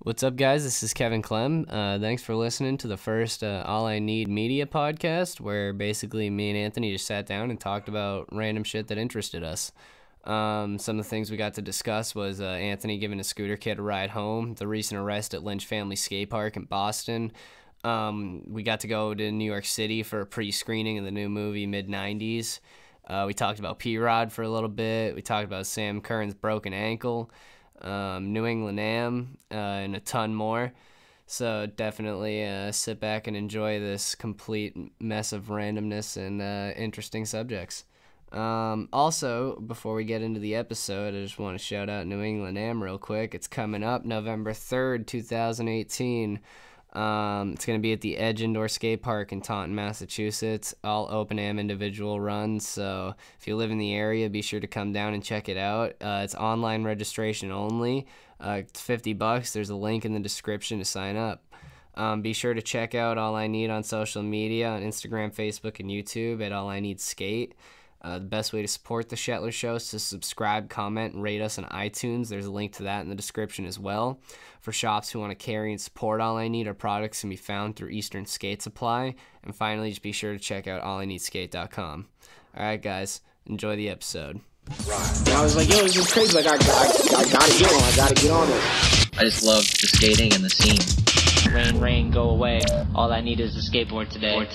What's up, guys? This is Kevin Clem. Thanks for listening to the first All I Need Media podcast, where basically me and Anthony just sat down and talked about random shit that interested us. Some of the things we got to discuss was Anthony giving a scooter kid a ride home, the recent arrest at Lynch Family Skate Park in Boston. We got to go to New York City for a pre-screening of the new movie Mid-90s. We talked about P-Rod for a little bit. We talked about Sam Curran's broken ankle. New England Am, and a ton more. So definitely sit back and enjoy this complete mess of randomness and interesting subjects. Also, before we get into the episode, I just want to shout out New England Am real quick. It's coming up November 3rd, 2018. It's going to be at the Edge Indoor Skate Park in Taunton, Massachusetts. All open am individual runs, so if you live in the area, be sure to come down and check it out. It's online registration only. It's $50. There's a link in the description to sign up. Be sure to check out All I Need on social media, on Instagram, Facebook, and YouTube at All I Need Skate. The best way to support the Shetler Show is to subscribe, comment, and rate us on iTunes. There's a link to that in the description as well. For shops who want to carry and support All I Need, our products can be found through Eastern Skate Supply. And finally, just be sure to check out allineedskate.com. All right, guys, enjoy the episode. And I was like, yo, this is crazy. Like, I gotta get on. I gotta get on it. I just love the skating and the scene. Rain, rain, go away. All I need is a skateboard today.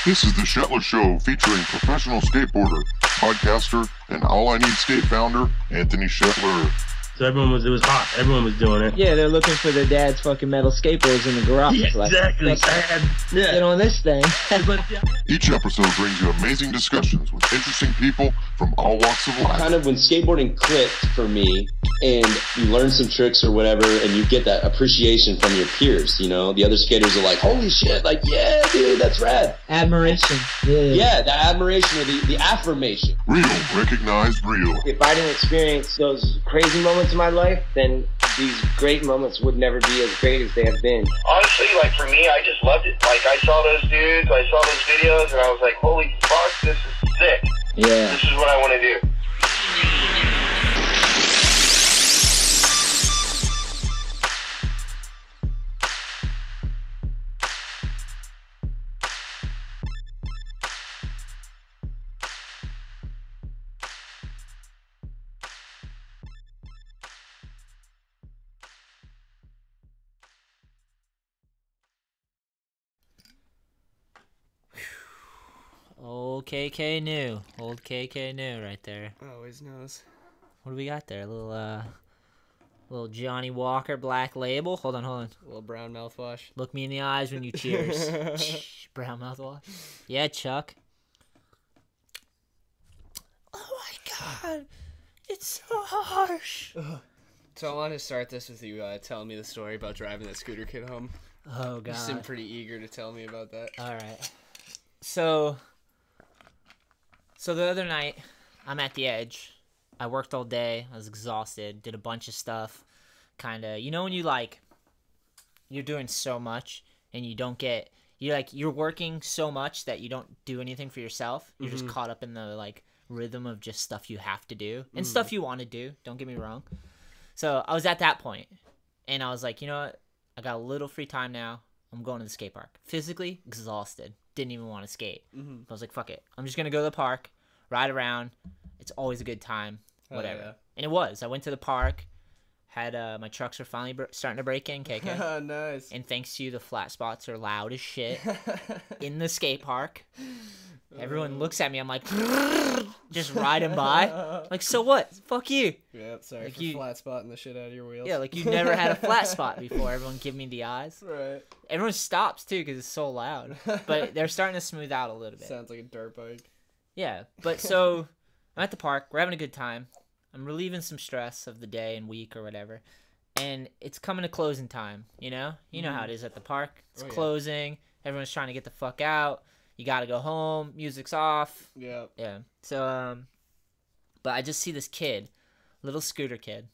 This is the Shetler Show featuring professional skateboarder, podcaster, and All I Need Skate founder, Anthony Shetler. So it was hot. Everyone was doing it. Yeah, they're looking for their dad's fucking metal skateboards in the garage. Yeah, like, exactly. Get on this thing. Each episode brings you amazing discussions with interesting people from all walks of life. Kind of when skateboarding clicked for me, and you learn some tricks or whatever, and you get that appreciation from your peers, you know? The other skaters are like, holy shit, like, yeah, dude, that's rad. Admiration. Yeah, the admiration or the affirmation. Real, recognized real. If I didn't experience those crazy moments in my life, then these great moments would never be as great as they have been. Honestly, like, for me, I just loved it. Like, I saw those dudes, I saw those videos, and I was like, holy fuck, this is sick. Yeah. This is what I want to do. Old KK new. Old KK new right there. Always knows. What do we got there? A little Johnny Walker Black Label. Hold on. A little brown mouthwash. Look me in the eyes when you cheers. Brown mouthwash. Yeah, Chuck. Oh my god. It's so harsh. So I want to start this with you telling me the story about driving that scooter kid home. Oh god. You seem pretty eager to tell me about that. All right. So the other night, I'm at the Edge. I worked all day. I was exhausted. Did a bunch of stuff. Kind of, you know when you're doing so much and you don't get, you're working so much that you don't do anything for yourself. You're just caught up in the, like, rhythm of just stuff you have to do. And stuff you want to do. Don't get me wrong. So I was at that point. And I was like, you know what? I got a little free time now. I'm going to the skate park. Physically exhausted. Didn't even want to skate. I was like, fuck it. I'm just going to go to the park, ride around. It's always a good time. Whatever. Yeah. And it was. I went to the park. Had my trucks are finally starting to break in, KK. Nice. And thanks to you, the flat spots are loud as shit in the skate park. Everyone looks at me. I'm like, just riding by. Like, so what? Fuck you. Yeah, sorry like for flat spotting the shit out of your wheels. Yeah, like you never had a flat spot before. Everyone give me the eyes. Right. Everyone stops, too, because it's so loud. But they're starting to smooth out a little bit. Sounds like a dirt bike. Yeah, but so I'm at the park. We're having a good time. I'm relieving some stress of the day and week or whatever. And it's coming to closing time, you know? You know how it is at the park. It's closing. Everyone's trying to get the fuck out. You gotta go home. Music's off. Yeah. Yeah. So, but I just see this kid, little scooter kid.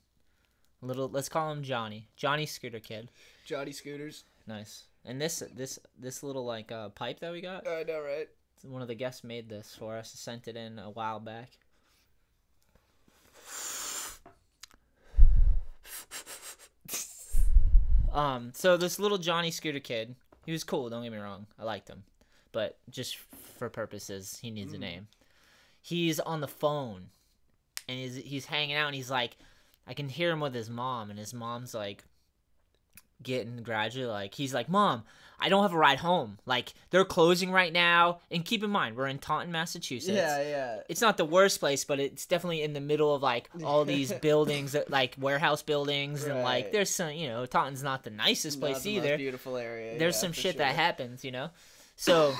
Let's call him Johnny. Johnny Scooter Kid. Johnny Scooters. Nice. And this little, like, pipe that we got. I know, right? One of the guests made this for us. Sent it in a while back. So this little Johnny Scooter kid, he was cool, don't get me wrong. I liked him. But just for purposes, he needs a name. He's on the phone, and he's hanging out, and he's like, I can hear him with his mom, and his mom's like, getting gradually, like, he's like, Mom, I don't have a ride home. Like, they're closing right now. And keep in mind, we're in Taunton, Massachusetts. Yeah. It's not the worst place, but it's definitely in the middle of, like, all these buildings, like, warehouse buildings. And, like, there's some, you know, Taunton's not the nicest place not the either. Most beautiful area. There's some shit that happens, you know? So,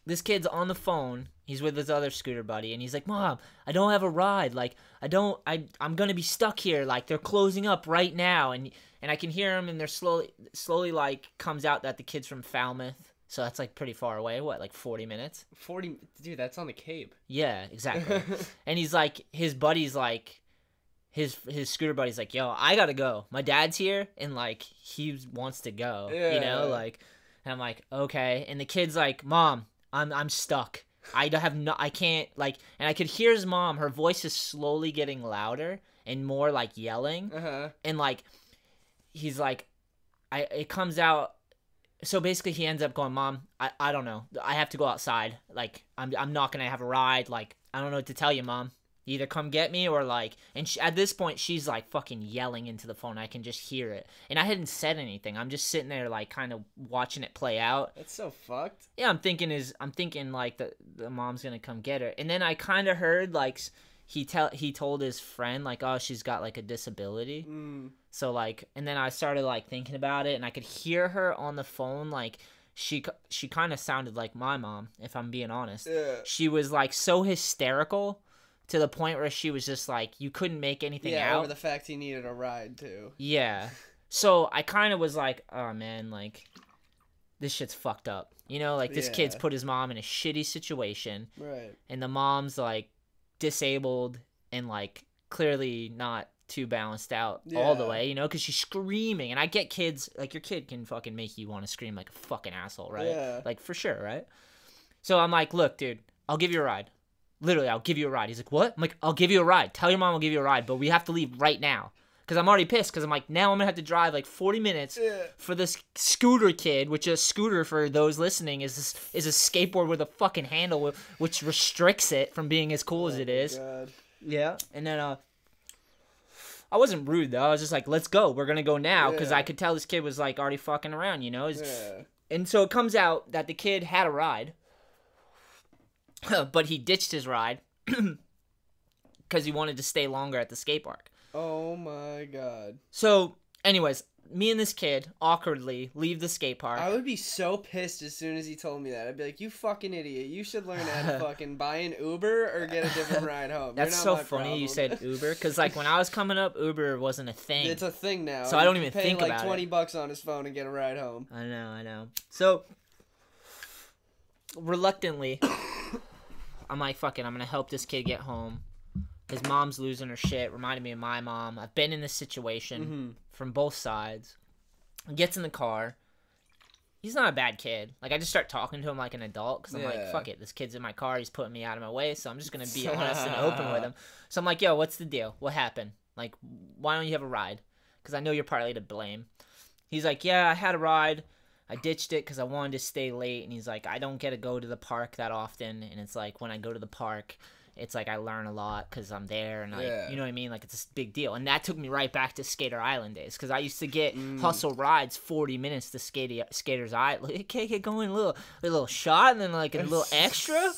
this kid's on the phone. He's with his other scooter buddy, and he's like, Mom, I don't have a ride. Like, I'm going to be stuck here. Like, they're closing up right now. And I can hear him, and they're slowly, like, comes out that the kid's from Falmouth. So that's, like, pretty far away. What, like 40 minutes? 40, dude, that's on the Cape. Yeah, exactly. And he's like, his buddy's like, his scooter buddy's like, yo, I gotta go. My dad's here, and, like, he wants to go, you know? Like, and I'm like, okay. And the kid's like, Mom, I'm stuck. I can't, like, and I could hear his mom, her voice is slowly getting louder and more, like, yelling. And, like, he's like, it comes out, so basically he ends up going, Mom, I don't know, I have to go outside, like, I'm not gonna have a ride, like, I don't know what to tell you, Mom, either come get me, or, like, and at this point, she's, like, fucking yelling into the phone, I can just hear it, and I hadn't said anything, I'm just sitting there, like, kind of watching it play out. That's so fucked. Yeah, I'm thinking, like, the mom's gonna come get her, and then I kind of heard, like, he told his friend, like, oh, she's got, like, a disability. So, like, and then I started, like, thinking about it, and I could hear her on the phone, like, she kind of sounded like my mom, if I'm being honest. Yeah. She was, like, so hysterical to the point where she was just, like, you couldn't make anything out. Yeah, over the fact he needed a ride, too. Yeah. So I kind of was like, oh, man, like, this shit's fucked up. You know, like, this kid's put his mom in a shitty situation. Right. And the mom's, like, disabled and, like, clearly not too balanced out all the way, you know, because she's screaming, and I get kids, like, your kid can fucking make you want to scream like a fucking asshole, right? Yeah. Like, for sure, right? So I'm like, look, dude, I'll give you a ride. Literally, I'll give you a ride. He's like, what? I'm like, I'll give you a ride. Tell your mom I'll give you a ride, but we have to leave right now. Because I'm already pissed, because I'm like, now I'm going to have to drive like 40 minutes for this scooter kid, which a scooter, for those listening, is a skateboard with a fucking handle, which restricts it from being as cool as it is. God. Yeah. And then, I wasn't rude, though. I was just like, let's go. We're going to go now, because I could tell this kid was, like, already fucking around, you know? And so it comes out that the kid had a ride, but he ditched his ride because he wanted to stay longer at the skate park. Oh, my God. So, anyways, me and this kid awkwardly leave the skate park. I would be so pissed as soon as he told me that. I'd be like, you fucking idiot. You should learn how to fucking buy an Uber or get a different ride home. That's so funny you said Uber, because, like, when I was coming up, Uber wasn't a thing. It's a thing now. So I don't even think about it. Pay like $20 on his phone and get a ride home. I know. So, reluctantly, I'm like, fuck it, I'm going to help this kid get home. His mom's losing her shit, reminded me of my mom. I've been in this situation from both sides. He gets in the car. He's not a bad kid. Like, I just start talking to him like an adult, because I'm like, fuck it, this kid's in my car, he's putting me out of my way, so I'm just going to be honest and open with him. So I'm like, yo, what's the deal? What happened? Like, why don't you have a ride? Because I know you're partly to blame. He's like, yeah, I had a ride. I ditched it because I wanted to stay late. And he's like, I don't get to go to the park that often. And it's like, when I go to the park, it's like I learn a lot because I'm there, and you know what I mean? Like, it's a big deal. And that took me right back to Skater Island days, because I used to get hustle rides 40 minutes to Skater's Island. Okay, get going, a little shot, and then like a little extra.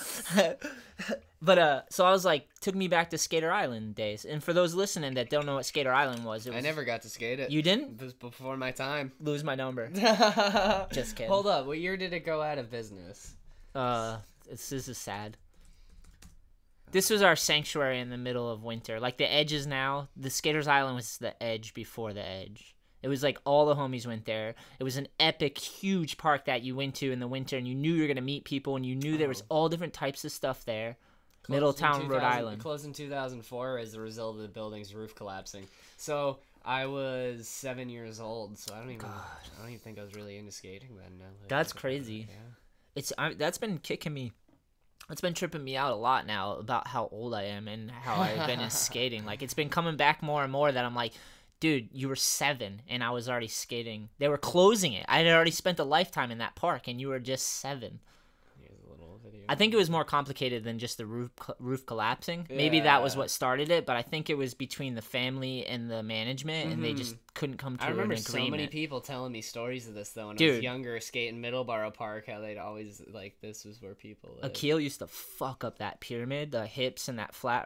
But so I was like, took me back to Skater Island days. And for those listening that don't know what Skater Island was, I never got to skate it. You didn't? It was before my time. Lose my number. Just kidding. Hold up, what year did it go out of business? This is sad. This was our sanctuary in the middle of winter. Like, the Edge is now. The Skaters Island was the Edge before the Edge. It was like all the homies went there. It was an epic, huge park that you went to in the winter, and you knew you were going to meet people, and you knew there was all different types of stuff there. Middletown, Rhode Island. Closed in 2004 as a result of the building's roof collapsing. So I was 7 years old, so I don't even think I was really into skating then. No, that's crazy. Yeah. That's been kicking me. It's been tripping me out a lot now about how old I am and how I've been in skating. Like, it's been coming back more and more that I'm like, dude, you were 7 and I was already skating. They were closing it. I had already spent a lifetime in that park and you were just 7. Here's a little video. I think it was more complicated than just the roof collapsing. Maybe that was what started it, but I think it was between the family and the management, and they just couldn't come to an agreement. I remember so many people telling me stories of this, though, when I was younger, skating Middleborough Park, how they'd always, like, this was where people lived. na-kel used to fuck up that pyramid, the hips and that flat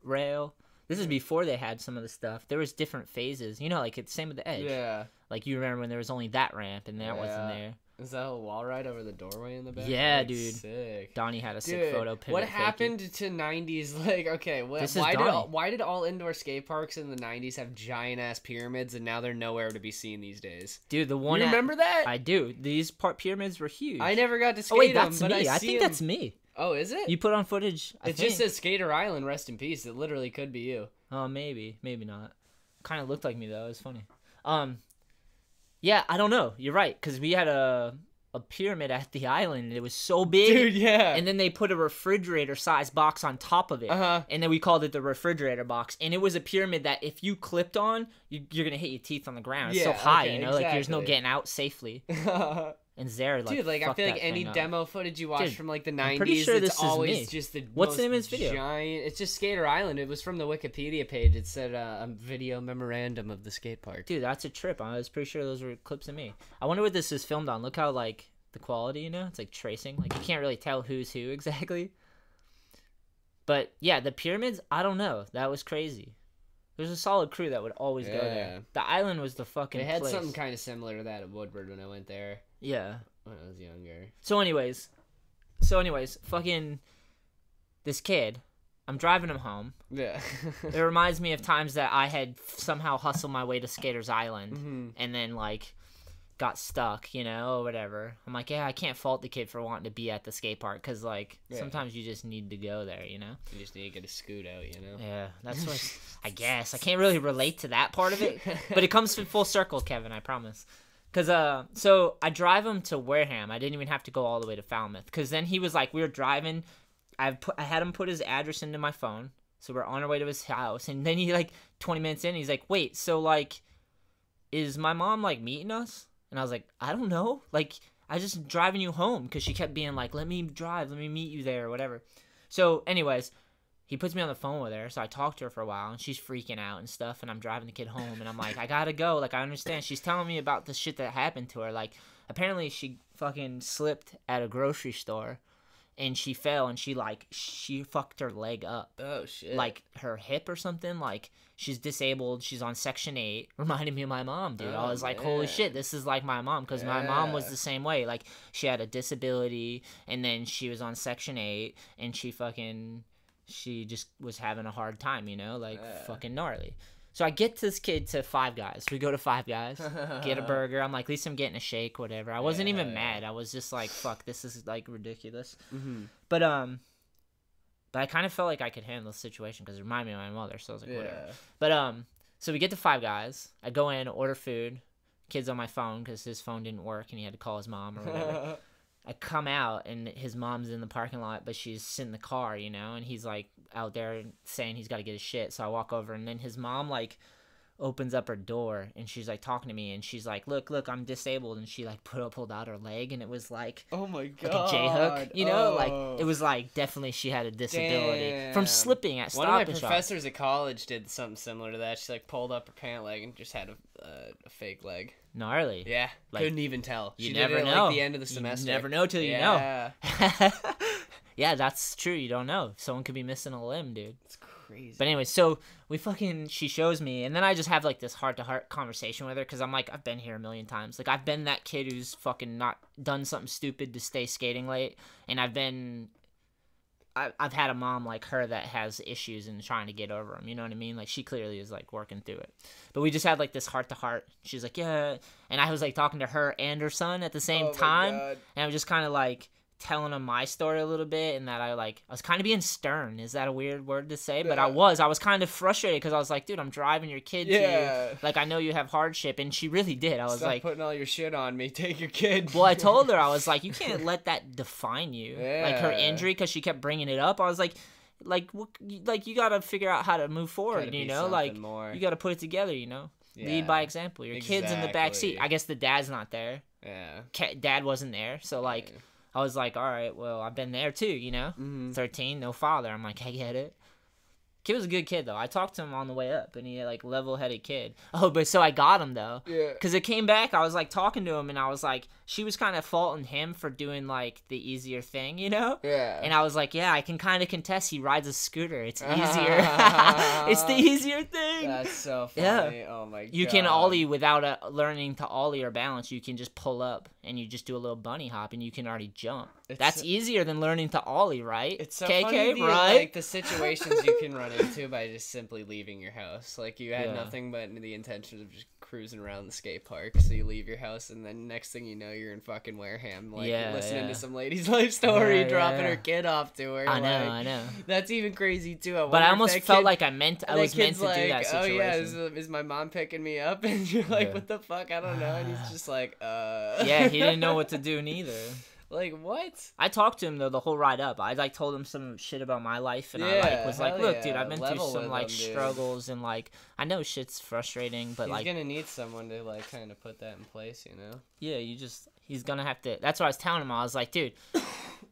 rail. This is before they had some of the stuff. There was different phases. You know, like, it's the same with the edge. Yeah. Like, you remember when there was only that ramp, and that wasn't there. Is that a wall ride over the doorway in the back? Yeah, That's dude. Sick. Donnie had a sick photo. What happened to 90s? Like, okay, why did all indoor skate parks in the 90s have giant ass pyramids, and now they're nowhere to be seen these days? Dude, the one. You remember that? I do. These pyramids were huge. I never got to skate wait, them, that's but me. I see think them. that's me. Oh, is it? You put on footage. It just says Skater Island, rest in peace. It literally could be you. Oh, maybe not. Kind of looked like me though. It was funny. Yeah, I don't know. You're right, because we had a pyramid at the island, and it was so big. Dude, yeah. And then they put a refrigerator-sized box on top of it. And then we called it the refrigerator box. And it was a pyramid that if you clipped on, you're going to hit your teeth on the ground. It's so high, you know? Exactly. Like, there's no getting out safely. And Zara, like, dude, like, I feel like any demo footage you watch from, like, the 90s, I'm pretty sure it's always just the What's most the name of this video? giant... It's just Skater Island. It was from the Wikipedia page. It said a video memorandum of the skate park. Dude, that's a trip. I was pretty sure those were clips of me. I wonder what this is filmed on. Look how, like, the quality, you know? It's, like, tracing. Like, you can't really tell who's who exactly. But, yeah, the pyramids, I don't know. That was crazy. There's a solid crew that would always go there. The island was the fucking place. They had something kind of similar to that at Woodward when I went there. Yeah. When I was younger. So anyways, fucking this kid, I'm driving him home. Yeah. It reminds me of times that I had somehow hustled my way to Skater's Island and then, like, got stuck, you know, or whatever. I'm like, yeah, I can't fault the kid for wanting to be at the skate park because, like, sometimes you just need to go there, you know? You just need to get a scoot out, you know? Yeah, that's what I guess. I can't really relate to that part of it, but it comes full circle, Kevin, I promise. Because, so I drive him to Wareham. I didn't even have to go all the way to Falmouth. Because then he was like, we were driving. I had him put his address into my phone. So we're on our way to his house. And then he, like, 20 minutes in, he's like, wait, so, like, is my mom, like, meeting us? And I was like, I don't know. Like, I just driving you home. Because she kept being like, let me drive. Let me meet you there or whatever. So, anyways, he puts me on the phone with her, so I talked to her for a while, and she's freaking out and stuff, and I'm driving the kid home, and I'm like, I gotta go, like, I understand. She's telling me about the shit that happened to her, like, apparently she fucking slipped at a grocery store, and she fell, and she fucked her leg up. Oh, shit. Like, her hip or something, like, she's disabled, she's on Section 8, reminded me of my mom, dude. I was like, holy shit, this is like my mom, because my mom was the same way, like, she had a disability, and then she was on Section 8, and she just was having a hard time, you know, like, fucking gnarly. So I get this kid to Five Guys. We go to Five Guys, get a burger. I'm like, at least I'm getting a shake, whatever. I wasn't even mad. I was just like, fuck, this is, like, ridiculous. But I kind of felt like I could handle the situation because it reminded me of my mother, so I was like, whatever. But, so we get to Five Guys. I go in, order food. Kid's on my phone because his phone didn't work and he had to call his mom or whatever. I come out, and his mom's in the parking lot, but she's sitting in the car, you know, and he's, like, out there saying he's got to get his shit, so I walk over, and then his mom, like, opens up her door, and she's, like, talking to me, and she's like, look, I'm disabled, and she, like, pulled out her leg, and it was, like, oh my God, like a J-hook, you know, like, it was, like, definitely she had a disability from slipping at Stop and Shop. One of my professors at college did something similar to that. She, like, pulled up her pant leg and just had a fake leg. Gnarly. Yeah, like, couldn't even tell. You she never did it know. Like the end of the semester. You never know till you know. Yeah, that's true. You don't know. Someone could be missing a limb, dude. It's crazy. But anyway, so she shows me, and then I just have, like, this heart-to-heart conversation with her, because I'm like, I've been here a million times. Like, I've been that kid who's fucking not done something stupid to stay skating late, and I've had a mom like her that has issues and trying to get over them. You know what I mean? Like, she clearly is, like, working through it. But we just had, like, this heart-to-heart. She's like, yeah. And I was, like, talking to her and her son at the same time. And I was just kind of, like, telling him my story a little bit, and that I was kind of being stern. Is that a weird word to say? But I was kind of frustrated because I was like, dude, I'm driving your kid to you. Like, I know you have hardship, and she really did. I was Stop like, putting all your shit on me. Take your kid. Well, I told her, I was like, you can't let that define you. Like, her injury, because she kept bringing it up. I was like, you gotta figure out how to move forward, you know? Like, more. You gotta put it together, you know? Lead by example. Your kid's in the back seat. Exactly. I guess the dad's not there. Yeah. Dad wasn't there, so like I was like, all right, well, I've been there too, you know. 13, no father. I'm like, I get it. Kid was a good kid though. I talked to him on the way up, and he had like level-headed kid. Oh, but so I got him though. Yeah. Cause it came back. I was like talking to him, and I was like, she was kind of faulting him for doing like the easier thing, you know. Yeah. And I was like, yeah, I can kind of contest. He rides a scooter. It's easier. It's the easier thing. That's so funny. Yeah. Oh my god. You can ollie without learning to ollie or balance. You can just pull up and you just do a little bunny hop and you can already jump. That's easier than learning to ollie, right? It's so KK, funny the, right? like the situations you can run into by just simply leaving your house. Like you had nothing but the intention of just cruising around the skate park. So you leave your house, and then next thing you know, you're in fucking Wareham, like listening to some lady's life story, dropping her kid off to her. I know. That's even crazy too. But I almost felt like I was meant to do that situation. Oh yeah, is my mom picking me up? And you're like, what the fuck? I don't know. And he's just like, Yeah, he didn't know what to do neither. Like what? I talked to him though the whole ride up. I like told him some shit about my life, and I like was like, look, dude, I've been through some like struggles, and like I know shit's frustrating, but he's like gonna need someone to like kind of put that in place, you know? Yeah, he's gonna have to. That's what I was telling him. I was like, dude,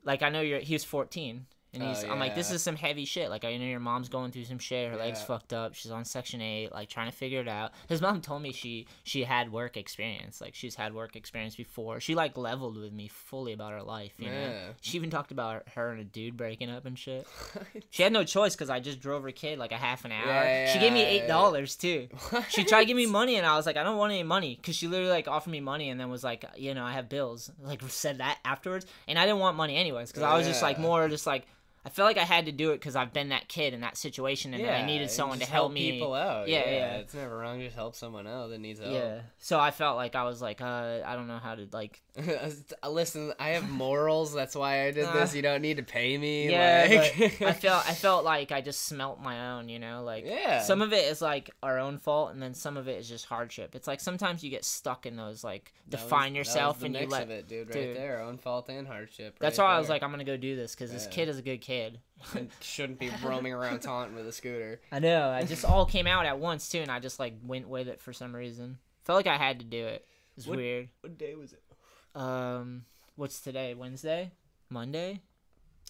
like I know he was 14. And I'm like, this is some heavy shit. Like, I know your mom's going through some shit. Her leg's fucked up. She's on Section 8, like, trying to figure it out. His mom told me she had work experience. Like, she's had work experience before. She, like, leveled with me fully about her life, you know? She even talked about her and a dude breaking up and shit. She had no choice because I just drove her kid, like, a half an hour. She gave me $8, too. What? She tried to give me money, and I was like, I don't want any money. Because she literally, like, offered me money and then was like, you know, I have bills. Like, said that afterwards. And I didn't want money anyways because I was just, like, more just, like, I felt like I had to do it because I've been that kid in that situation, and I needed someone to help me. People out. Yeah. It's never wrong. Just help someone out that needs help. Yeah. So I felt like I was like, I don't know how to like. Listen, I have morals. That's why I did this. You don't need to pay me. Yeah. Like... I felt like I just smelt my own. You know, like some of it is like our own fault, and then some of it is just hardship. It's like sometimes you get stuck in those like define yourself, and you let of it, dude. Right there, own fault and hardship. That's why I was like, I'm gonna go do this because this kid is a good kid. And shouldn't be roaming around Taunton with a scooter. I know. I just all came out at once too, and I just like went with it for some reason. Felt like I had to do it. It's weird. What day was it? What's today? Wednesday? Monday?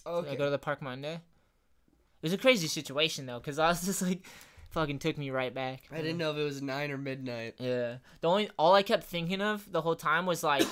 Okay. Did I go to the park Monday? It was a crazy situation though, cause I was just like, fucking took me right back. I didn't know if it was 9 or midnight. Yeah. All I kept thinking of the whole time was like.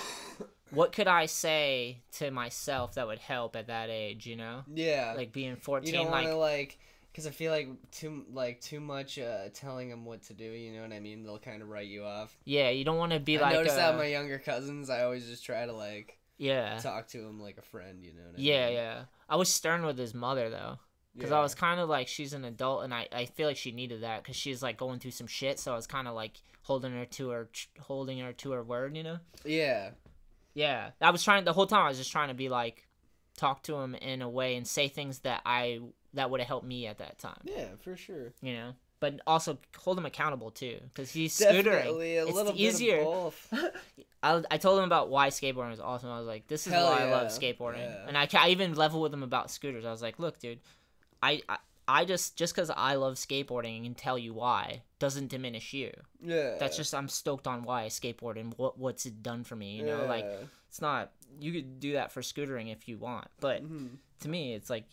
What could I say to myself that would help at that age, you know? Yeah. Like being 14, you don't want to like, because I feel like too much telling them what to do. You know what I mean? They'll kind of write you off. Yeah, you don't want to be I like. Notice that with my younger cousins, I always just try to like. Yeah. Talk to him like a friend. You know what I mean? Yeah. I was stern with his mother though. Because I was kind of like, she's an adult, and I feel like she needed that because she's like going through some shit. So I was kind of like holding her to her word, you know? Yeah. Yeah, the whole time I was just trying to be like, talk to him in a way and say things that would have helped me at that time. Yeah, for sure. You know, but also hold him accountable too, because he's scootering. Definitely a little easier. Bit of both. I told him about why skateboarding was awesome. I was like, this is why I love skateboarding, and I even leveled with him about scooters. I was like, look, dude, I just because I love skateboarding and can tell you why doesn't diminish you. Yeah. That's just I'm stoked on why I skateboard and what's it done for me, you know? Like it's not you could do that for scootering if you want, but to me it's like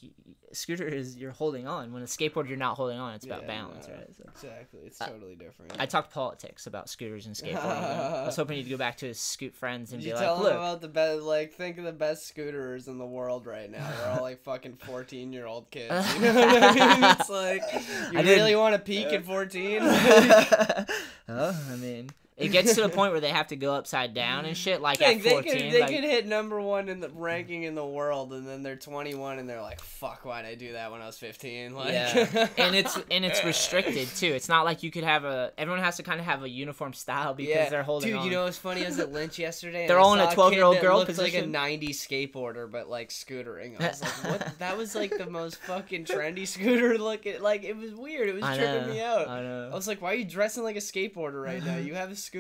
scooter is you're holding on. When a skateboard you're not holding on, it's about balance, right? So, exactly. It's totally different. I talked politics about scooters and skateboarding. I was hoping he'd go back to his scoot friends and be like, look. About the best, like, think of the best scooterers in the world right now. They're all like fucking 14-year-old kids. You know what I mean? It's like, you really want to peak at 14? I mean, it gets to the point where they have to go upside down and shit. Like at 14, they could hit #1 in the ranking in the world, and then they're 21, and they're like, "Fuck, why'd I do that when I was 15?" Like, yeah, and it's restricted too. It's not like you could have everyone has to kind of have a uniform style because they're holding on. Dude, you know what's funny? I was at Lynch yesterday. They're all in a 12-year-old girl position. Like a position. 90s skateboarder, but like scootering. I was like, what? That was like the most fucking trendy scooter looking. Like it was weird. It was tripping me out. I know. I was like, why are you dressing like a skateboarder right now? You have a scooter.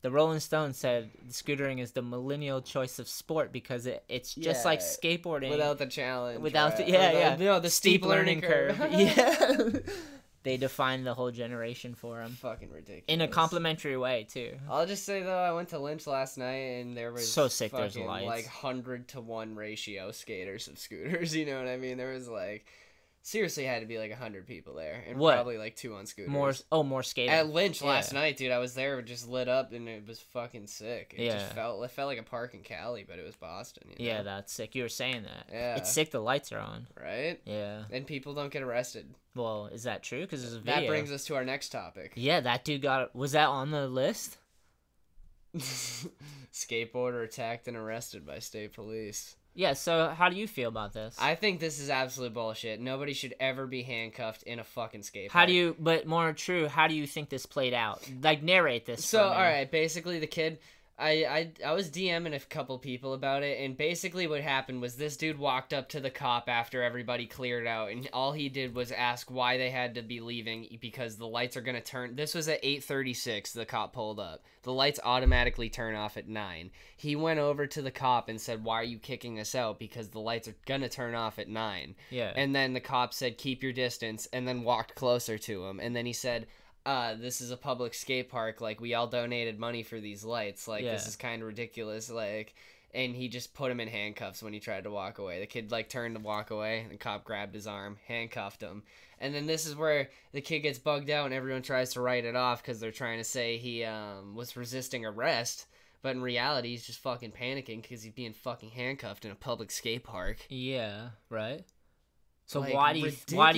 The Rolling Stone said scootering is the millennial choice of sport because it's just like skateboarding without the challenge. Without the the steep learning curve. Yeah. They defined the whole generation for him. Fucking ridiculous. In a complimentary way, too. I'll just say, though, I went to Lynch last night, and there was so sick. There's fucking, lights. like, 100-to-1 ratio skaters of scooters, you know what I mean? There was, like, seriously had to be, like, 100 people there, and probably, like, 2 on scooters. More skating. At Lynch last night, dude, I was there, just lit up, and it was fucking sick. It felt like a park in Cali, but it was Boston, you know? Yeah, that's sick. You were saying that. Yeah. It's sick the lights are on. Right? Yeah. And people don't get arrested. Well, is that true? Because there's a video. That brings us to our next topic. Yeah, that dude was that on the list? Skateboarder attacked and arrested by state police. Yeah, so how do you feel about this? I think this is absolute bullshit. Nobody should ever be handcuffed in a fucking skate park. But more true, how do you think this played out? Like, narrate this for me. Alright, basically the kid... I was DMing a couple people about it, and basically what happened was this dude walked up to the cop after everybody cleared out, and all he did was ask why they had to be leaving, because the lights are going to turn... This was at 8:36, the cop pulled up. The lights automatically turn off at 9. He went over to the cop and said, why are you kicking us out? Because the lights are going to turn off at 9. Yeah. And then the cop said, keep your distance, and then walked closer to him, and then he said... this is a public skate park, like, we all donated money for these lights, like, this is kind of ridiculous, like, and he just put him in handcuffs when he tried to walk away. The kid, like, turned to walk away, and the cop grabbed his arm, handcuffed him, and then this is where the kid gets bugged out, and everyone tries to write it off, because they're trying to say he, was resisting arrest, but in reality, he's just fucking panicking, because he's being fucking handcuffed in a public skate park. Yeah, right? So like, why do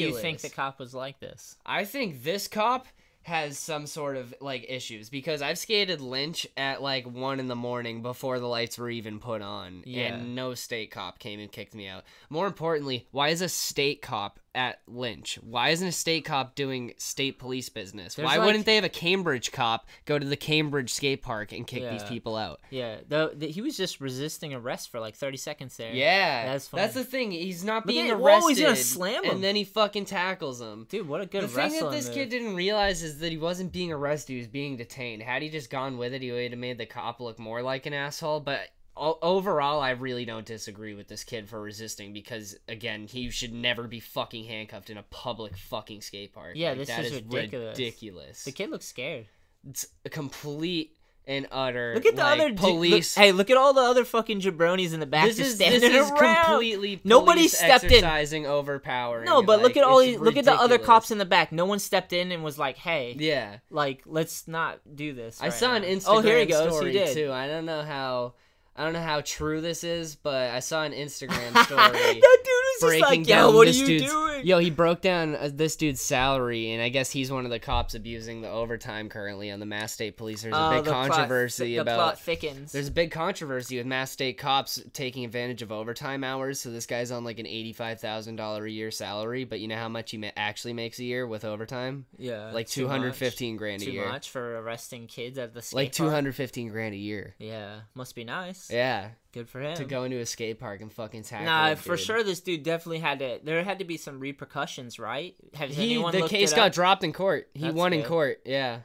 you think the cop was like this? I think this cop... has some sort of, like, issues, because I've skated Lynch at, like, 1 in the morning before the lights were even put on, and no state cop came and kicked me out. More importantly, why is a state cop at Lynch? Why isn't a state cop doing state police business? Why wouldn't they have a Cambridge cop go to the Cambridge skate park and kick these people out? Yeah, he was just resisting arrest for, like, 30 seconds there. Yeah, that's funny. That's the thing. He's not being arrested. Whoa, he's gonna slam him. And then he fucking tackles him. Dude, what a good wrestling. The thing that this kid didn't realize is that he wasn't being arrested, he was being detained. Had he just gone with it, he would have made the cop look more like an asshole, but overall, I really don't disagree with this kid for resisting, because, again, he should never be fucking handcuffed in a public fucking skate park. Yeah, like, this is ridiculous. The kid looks scared. It's a complete and utter, look at the other police. Look at all the other fucking jabronis in the back just standing around. This is completely nobody stepped exercising overpowering. No, but like, look at the other cops in the back. No one stepped in and was like, "Hey, yeah, like, let's not do this." I saw an Instagram here he goes. story He did. too. I don't know how true this is, but I saw an Instagram story. That dude was just like, "Yo, what are you doing?" Yo, he broke down this dude's salary, and I guess he's one of the cops abusing the overtime currently on the Mass State Police. There's a big controversy about. The plot thickens. There's a big controversy with Mass State cops taking advantage of overtime hours. So this guy's on like an $85,000 a year salary, but you know how much he actually makes a year with overtime? Yeah, like $215,000 a year. Too much for arresting kids at the skate like $215,000 a year. Yeah, must be nice. Yeah. Good for him. To go into a skate park and fucking tackle Nah, for sure this dude definitely there had to be some repercussions, right? The case got dropped in court. He won in court, yeah.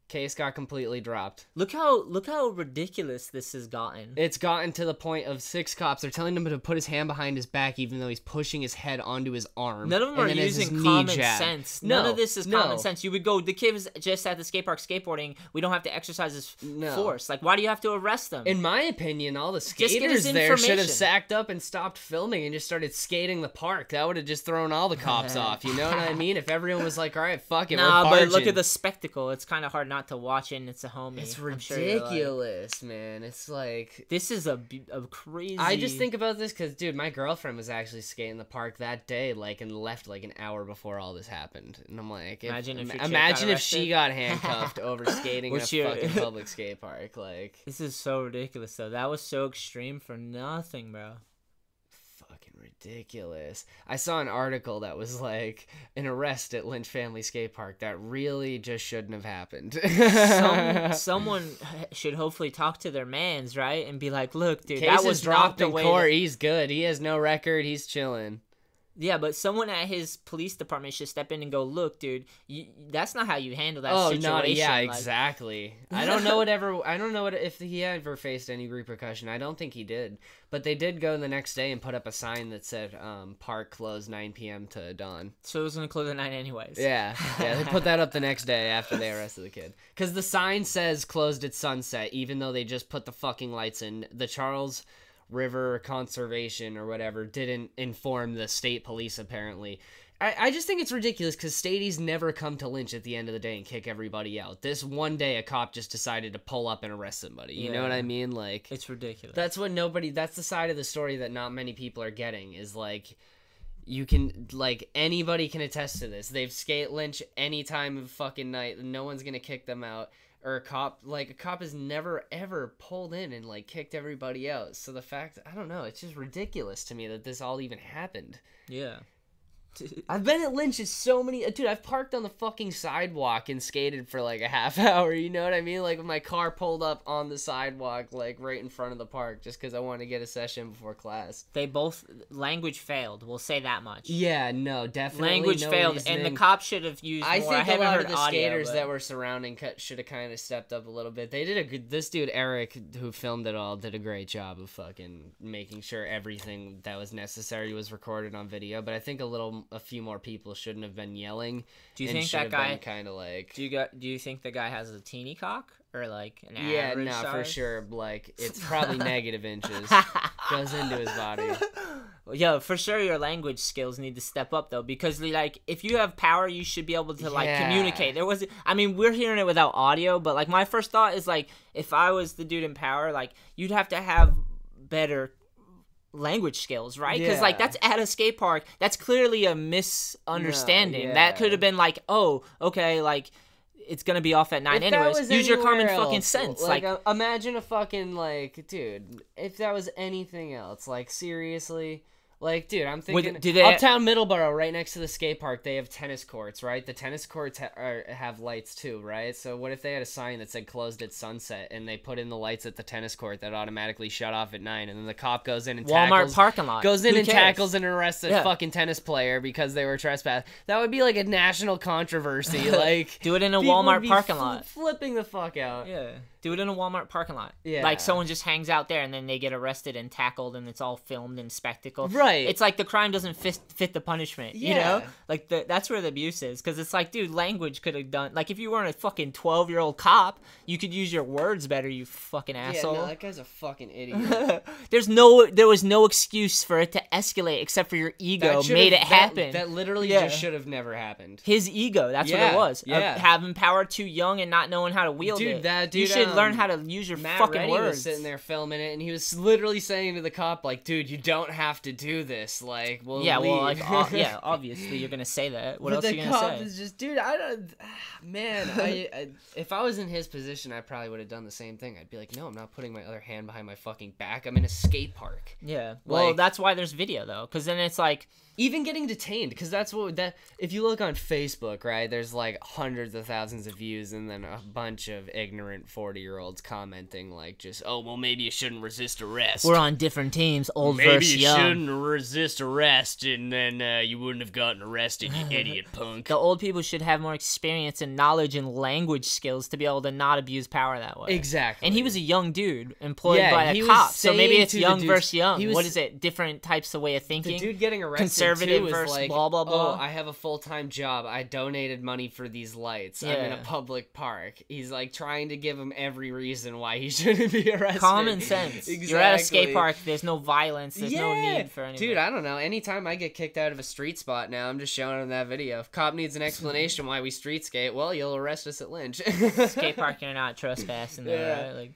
Case got completely dropped. Look how ridiculous this has gotten. It's gotten to the point of 6 cops. They're telling him to put his hand behind his back, even though he's pushing his head onto his arm. None of them are using common sense. None of this is common sense. You would go, the kid was just at the skate park skateboarding. We don't have to exercise his force. Like, why do you have to arrest them? In my opinion, all the skaters there should have sacked up and stopped filming and just started skating the park. That would have just thrown all the cops off. You know what I mean? If everyone was like, all right, fuck it, we're barging. But look at the spectacle. It's kind of hard not to watch it, and it's a homie. It's ridiculous, man. It's like, this is a crazy. I just think about this because, dude, my girlfriend was actually skating the park that day, like, and left like an hour before all this happened. And I'm like, imagine if she got handcuffed over skating in a fucking public skate park. Like, this is so ridiculous, though. That was so extreme for nothing, bro. Ridiculous. I saw an article that was like an arrest at Lynch Family Skate Park that really just shouldn't have happened. Someone should hopefully talk to their mans, right, and be like, "Look, dude, Case that was dropped in court. that... He's good. He has no record. He's chilling." Yeah, but someone at his police department should step in and go, look, dude, that's not how you handle that situation. No, yeah, like, exactly. I don't know if he ever faced any repercussion. I don't think he did. But they did go the next day and put up a sign that said, park closed 9 p.m. to dawn. So it was going to close at 9 anyways. Yeah, they put that up the next day after they arrested the kid. Because the sign says closed at sunset, even though they just put the fucking lights in. The Charles River Conservation or whatever didn't inform the state police, apparently. I just think it's ridiculous because stateies never come to Lynch at the end of the day and kick everybody out. This one day a cop just decided to pull up and arrest somebody. You know what I mean? Like, it's ridiculous. That's the side of the story that not many people are getting, is like, you can, like, anybody can attest to this. They've skate Lynch any time of fucking night and no one's gonna kick them out. Or a cop has never ever pulled in and like kicked everybody out. So the fact, I don't know, it's just ridiculous to me that this all even happened. Yeah. I've been at Lynch's so many... Dude, I've parked on the fucking sidewalk and skated for, like, a half hour, you know what I mean? Like, with my car pulled up on the sidewalk, like, right in front of the park, just because I wanted to get a session before class. They both... Language failed, we'll say that much. Yeah, no, definitely language no failed, reasoning. and the cops should have used more. I think a lot of the skaters but... that were surrounding should have kind of stepped up a little bit. They did a good... This dude, Eric, who filmed it all, did a great job of fucking making sure everything that was necessary was recorded on video, but I think a few more people shouldn't have been yelling. Do you think that guy kind of like? Do you think the guy has a teeny cock or like an average Yeah, no, size? for sure. Like, it's probably negative inches. Goes into his body. Yeah, for sure. Your language skills need to step up though, because like if you have power, you should be able to like communicate. We're hearing it without audio, but like my first thought is like if I was the dude in power, like you'd have to have better language skills, right? Because like that's at a skate park, that's clearly a misunderstanding. That could have been like, oh, okay, like it's gonna be off at 9 anyways. Use your common fucking sense. Like imagine a fucking, like, dude, if that was anything else, like, seriously. Like, dude, I'm thinking Uptown Middleborough, right next to the skate park, they have tennis courts, right? The tennis courts have lights too, right? So what if they had a sign that said closed at sunset, and they put in the lights at the tennis court that automatically shut off at 9, and then the cop goes in and Walmart parking lot tackles and arrests a fucking tennis player because they were trespassed? That would be like a national controversy. Like, do it in a Walmart parking lot, flipping the fuck out. Yeah. Do it in a Walmart parking lot. Yeah. Like, someone just hangs out there, and then they get arrested and tackled, and it's all filmed and spectacle. Right. It's like the crime doesn't fit the punishment, you know? Like, that's where the abuse is. Because it's like, dude, language could have done... Like, if you weren't a fucking 12-year-old cop, you could use your words better, you fucking asshole. Yeah, no, that guy's a fucking idiot. There was no excuse for it to escalate except for your ego made it happen. That literally just should have never happened. His ego, that's what it was. Yeah. Having power too young and not knowing how to wield it. You should learn how to use your fucking words. Was sitting there filming it, and he was literally saying to the cop, like, dude, you don't have to do this. Like, we'll leave. Well, like, obviously you're gonna say that. What else are you gonna say? The cop is just, dude, I don't... Man, if I was in his position, I probably would have done the same thing. I'd be like, no, I'm not putting my other hand behind my fucking back. I'm in a skate park. Yeah. Well, that's why there's video, though, because then it's like... Even getting detained, because if you look on Facebook, right, there's like hundreds of thousands of views and then a bunch of ignorant 40-year-olds commenting like just, oh, well, maybe you shouldn't resist arrest. We're on different teams, old versus young. Maybe you shouldn't resist arrest and then you wouldn't have gotten arrested, you idiot punk. The old people should have more experience and knowledge and language skills to be able to not abuse power that way. Exactly. And he was a young dude employed by a cop, so maybe it's young versus young. What is it? Different types of way of thinking? The dude getting arrested conservative versus like, blah blah blah. Oh, I have a full-time job. I donated money for these lights. I'm in a public park. He's like trying to give him every reason why he shouldn't be arrested. Common sense. Exactly. You're at a skate park. There's no violence. There's no need for anything. Dude, I don't know. Anytime I get kicked out of a street spot now, I'm just showing him that video. If cop needs an explanation why we street skate, well, you'll arrest us at Lynch. Skate park, you're not trespassing there, right? Like.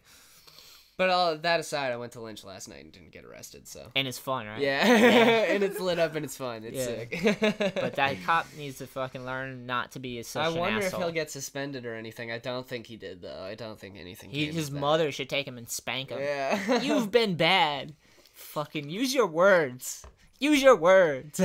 But all that aside, I went to Lynch last night and didn't get arrested, so... And it's fun, right? Yeah. And it's lit up and it's fun. It's sick. But that cop needs to fucking learn not to be such an asshole. I wonder if he'll get suspended or anything. I don't think he did, though. I don't think anything his mother should take him and spank him. Yeah. You've been bad. Fucking use your words. Use your words. Oh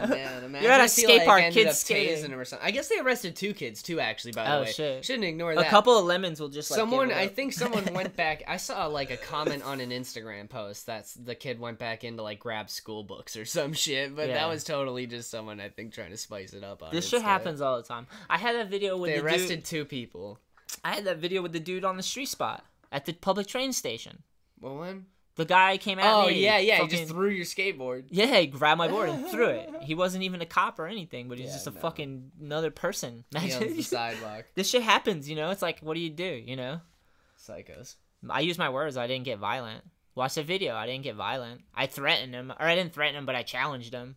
man, imagine You're at a if he, skate park, ended kids up skating. tasing him or something. I guess they arrested 2 kids too, actually. By the Oh way, shit! Shouldn't ignore that. A couple of lemons will just like someone. give it I up. think someone went back. I saw like a comment on an Instagram post that's the kid went back in to like grab school books or some shit. But Yeah. that was totally just someone I think trying to spice it up. On This Insta. shit happens all the time. I had that video with They the arrested dude. 2 people. I had that video with the dude on the street spot at the public train station. What one? The guy came at me. Oh yeah, yeah. fucking- He just threw your skateboard. Yeah, he grabbed my board and threw it. He wasn't even a cop or anything, but he's Yeah, just a no. fucking another person. He owns the sidewalk. This shit happens, you know? It's like, what do? You know? Psychos. I used my words. I didn't get violent. Watch the video. I didn't get violent. I threatened him. Or I didn't threaten him, but I challenged him.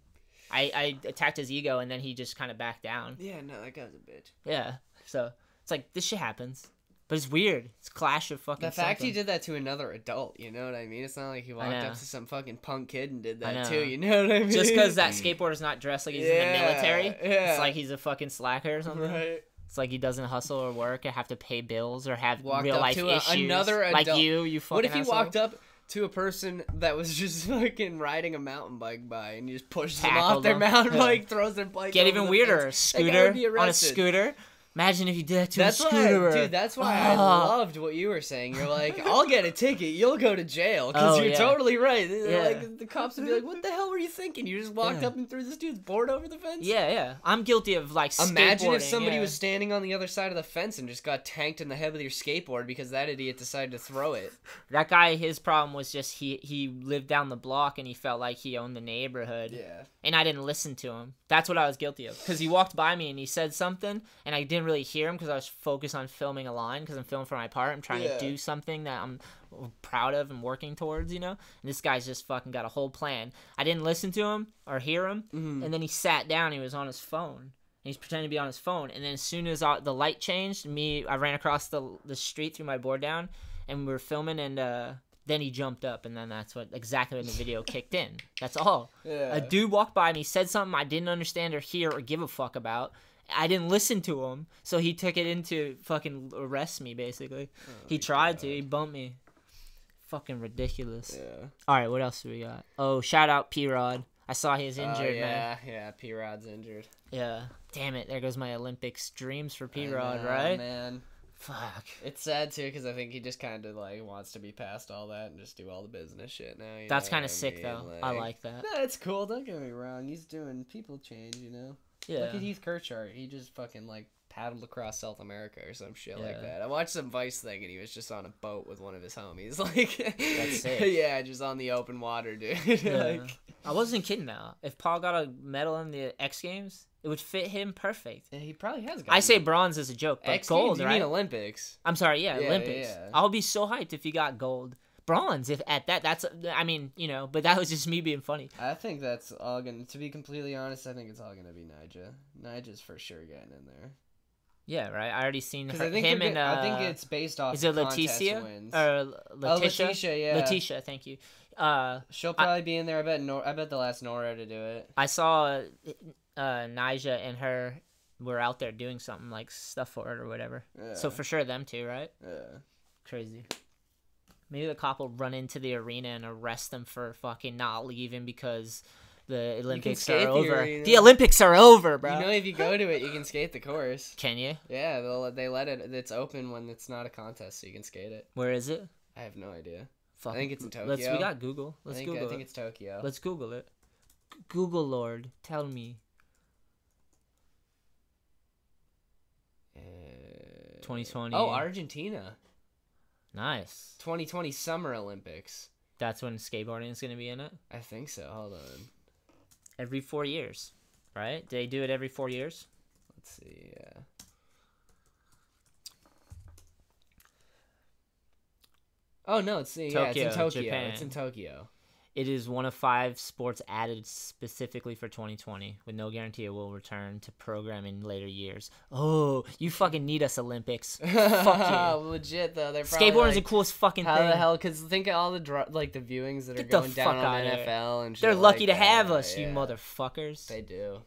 I attacked his ego, and then he just kind of backed down. Yeah, no, that guy's a bitch. Yeah. So, it's like, this shit happens. But it's weird. It's a clash of fucking The fact he something. did that to another adult, you know what I mean? It's not like he walked know. up to some fucking punk kid and did I that know. too, you know what I mean? Just because that skateboarder's not dressed like he's in the Yeah, military, yeah. it's like he's a fucking slacker or something. Right. It's like he doesn't hustle or work or have to pay bills or have Walked real up life to issues. another adult. Like you fucking What if he asshole. walked up to a person that was just fucking riding a mountain bike by and he just pushes them off Tackled their them. mountain Yeah. bike, throws their bike Get over even the weirder. fence? That guy would be Scooter on a arrested. scooter. Imagine if you did that to That's a why, scooter. dude. That's why I loved what you were saying. You're like, I'll get a ticket. You'll go to jail because Oh, you're yeah. totally right. Yeah. Like the cops would be like, "What the hell were you thinking? You just walked Yeah. up and threw this dude's board over the fence." Yeah. I'm guilty of like Imagine if skateboarding, somebody yeah. was standing on the other side of the fence and just got tanked in the head with your skateboard because that idiot decided to throw it. That guy, his problem was just he lived down the block and he felt like he owned the neighborhood. Yeah. And I didn't listen to him. That's what I was guilty of. Because he walked by me and he said something, and I didn't really hear him because I was focused on filming a line because I'm filming for my part. I'm trying to do something that I'm proud of and working towards, you know? And this guy's just fucking got a whole plan. I didn't listen to him or hear him, and then he sat down. He was on his phone. And he's pretending to be on his phone. And then as soon as the light changed, I ran across the street, threw my board down, and we were filming, and then he jumped up, and then that's exactly when the video kicked in. That's all. Yeah. A dude walked by me, said something I didn't understand or hear or give a fuck about. I didn't listen to him, so he took it in to fucking arrest me, basically. He tried to. He bumped me. Fucking ridiculous. Yeah. All right, what else do we got? Oh, shout out P-Rod. I saw he was injured, man. Yeah. P-Rod's injured. Yeah. Damn it. There goes my Olympics dreams for P-Rod, I know, right? Man. Fuck. It's sad too because I think he just kind of like wants to be past all that and just do all the business shit now. You That's know kind what of sick, mean? though. I like that. No, it's cool. Don't get me wrong. He's doing people change, you know. Yeah. Look at Heath Kirchart. He just fucking like paddled across South America or some shit like Yeah. that. I watched some Vice thing and he was just on a boat with one of his homies. Like, That's sick. Yeah, just on the open water, dude. Yeah. Like, I wasn't kidding, though. If Paul got a medal in the X Games, it would fit him perfect. yeah, he probably has. I say bronze as a joke, but X gold, Games, you right? mean Olympics? I'm sorry, yeah, Yeah, Olympics. yeah. I'll be so hyped if he got gold. Bronze, if at that, that's, I mean, you know, but that was just me being funny. I think that's all gonna. To be completely honest, I think it's all gonna be Nyjah. Nyjah's for sure getting in there. Yeah, right. I already seen Because her, I think him and I think it's based off. is it contest Leticia wins. or Letitia? Letitia, yeah. Letitia, thank you. She'll probably be in there. I bet they'll ask Nora to do it. I saw Nyjah and her were out there doing something like stuff for it or whatever. Yeah. So for sure them two, right? Yeah. Crazy. Maybe the cop will run into the arena and arrest them for fucking not leaving because the Olympics skate are the over. arena. The Olympics are over, bro. You know, if you go to it, you can skate the course. Can you? Yeah, they let it. It's open when it's not a contest, so you can skate it. Where is it? I have no idea. Fuck. I think it's in Tokyo. We got Google. Let's Google I think it. it's Tokyo. Let's Google it. Google Lord, tell me. 2020. Oh, Argentina. Nice. 2020 Summer Olympics. That's when skateboarding is going to be in it? I think so. Hold on. Every 4 years, right? Do they do it every 4 years? Let's see. Yeah. Oh no, it's in Tokyo, Tokyo. Japan. It's in Tokyo. It is one of 5 sports added specifically for 2020, with no guarantee it will return to program in later years. Oh, you fucking need us, Olympics. Fuck you. Legit though, they're probably Skateboarding's like, the coolest fucking how thing. the hell? Because think of all the the viewings that Get are the going down fuck on outta there. NFL and shit. They're lucky like to have that. us, you Yeah. motherfuckers. They do.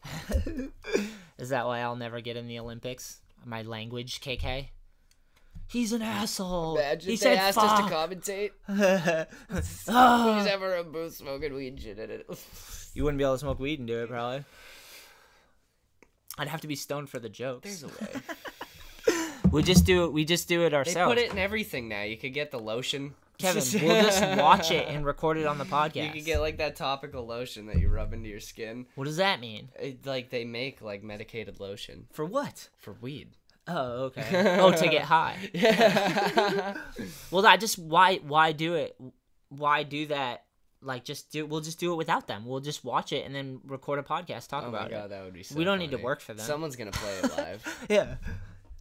Is that why I'll never get in the Olympics? My language, KK? He's an asshole. Imagine he if said they asked fuck. us to commentate. Please have our own booth smoking weed and shit in it. You wouldn't be able to smoke weed and do it, probably. I'd have to be stoned for the jokes. There's a way. We just do it They ourselves. put it in everything now. You could get the lotion. Kevin, we'll just watch it and record it on the podcast. You could get like that topical lotion that you rub into your skin. What does that mean? Like they make like medicated lotion For what? for weed. Oh, okay. Oh, to get high. Yeah. Well, why do it? Why do that? Like, we'll just do it without them. We'll just watch it and then record a podcast, talk about it. Oh my god, that would be so We don't funny. need to work for them. Someone's gonna play it live. Yeah.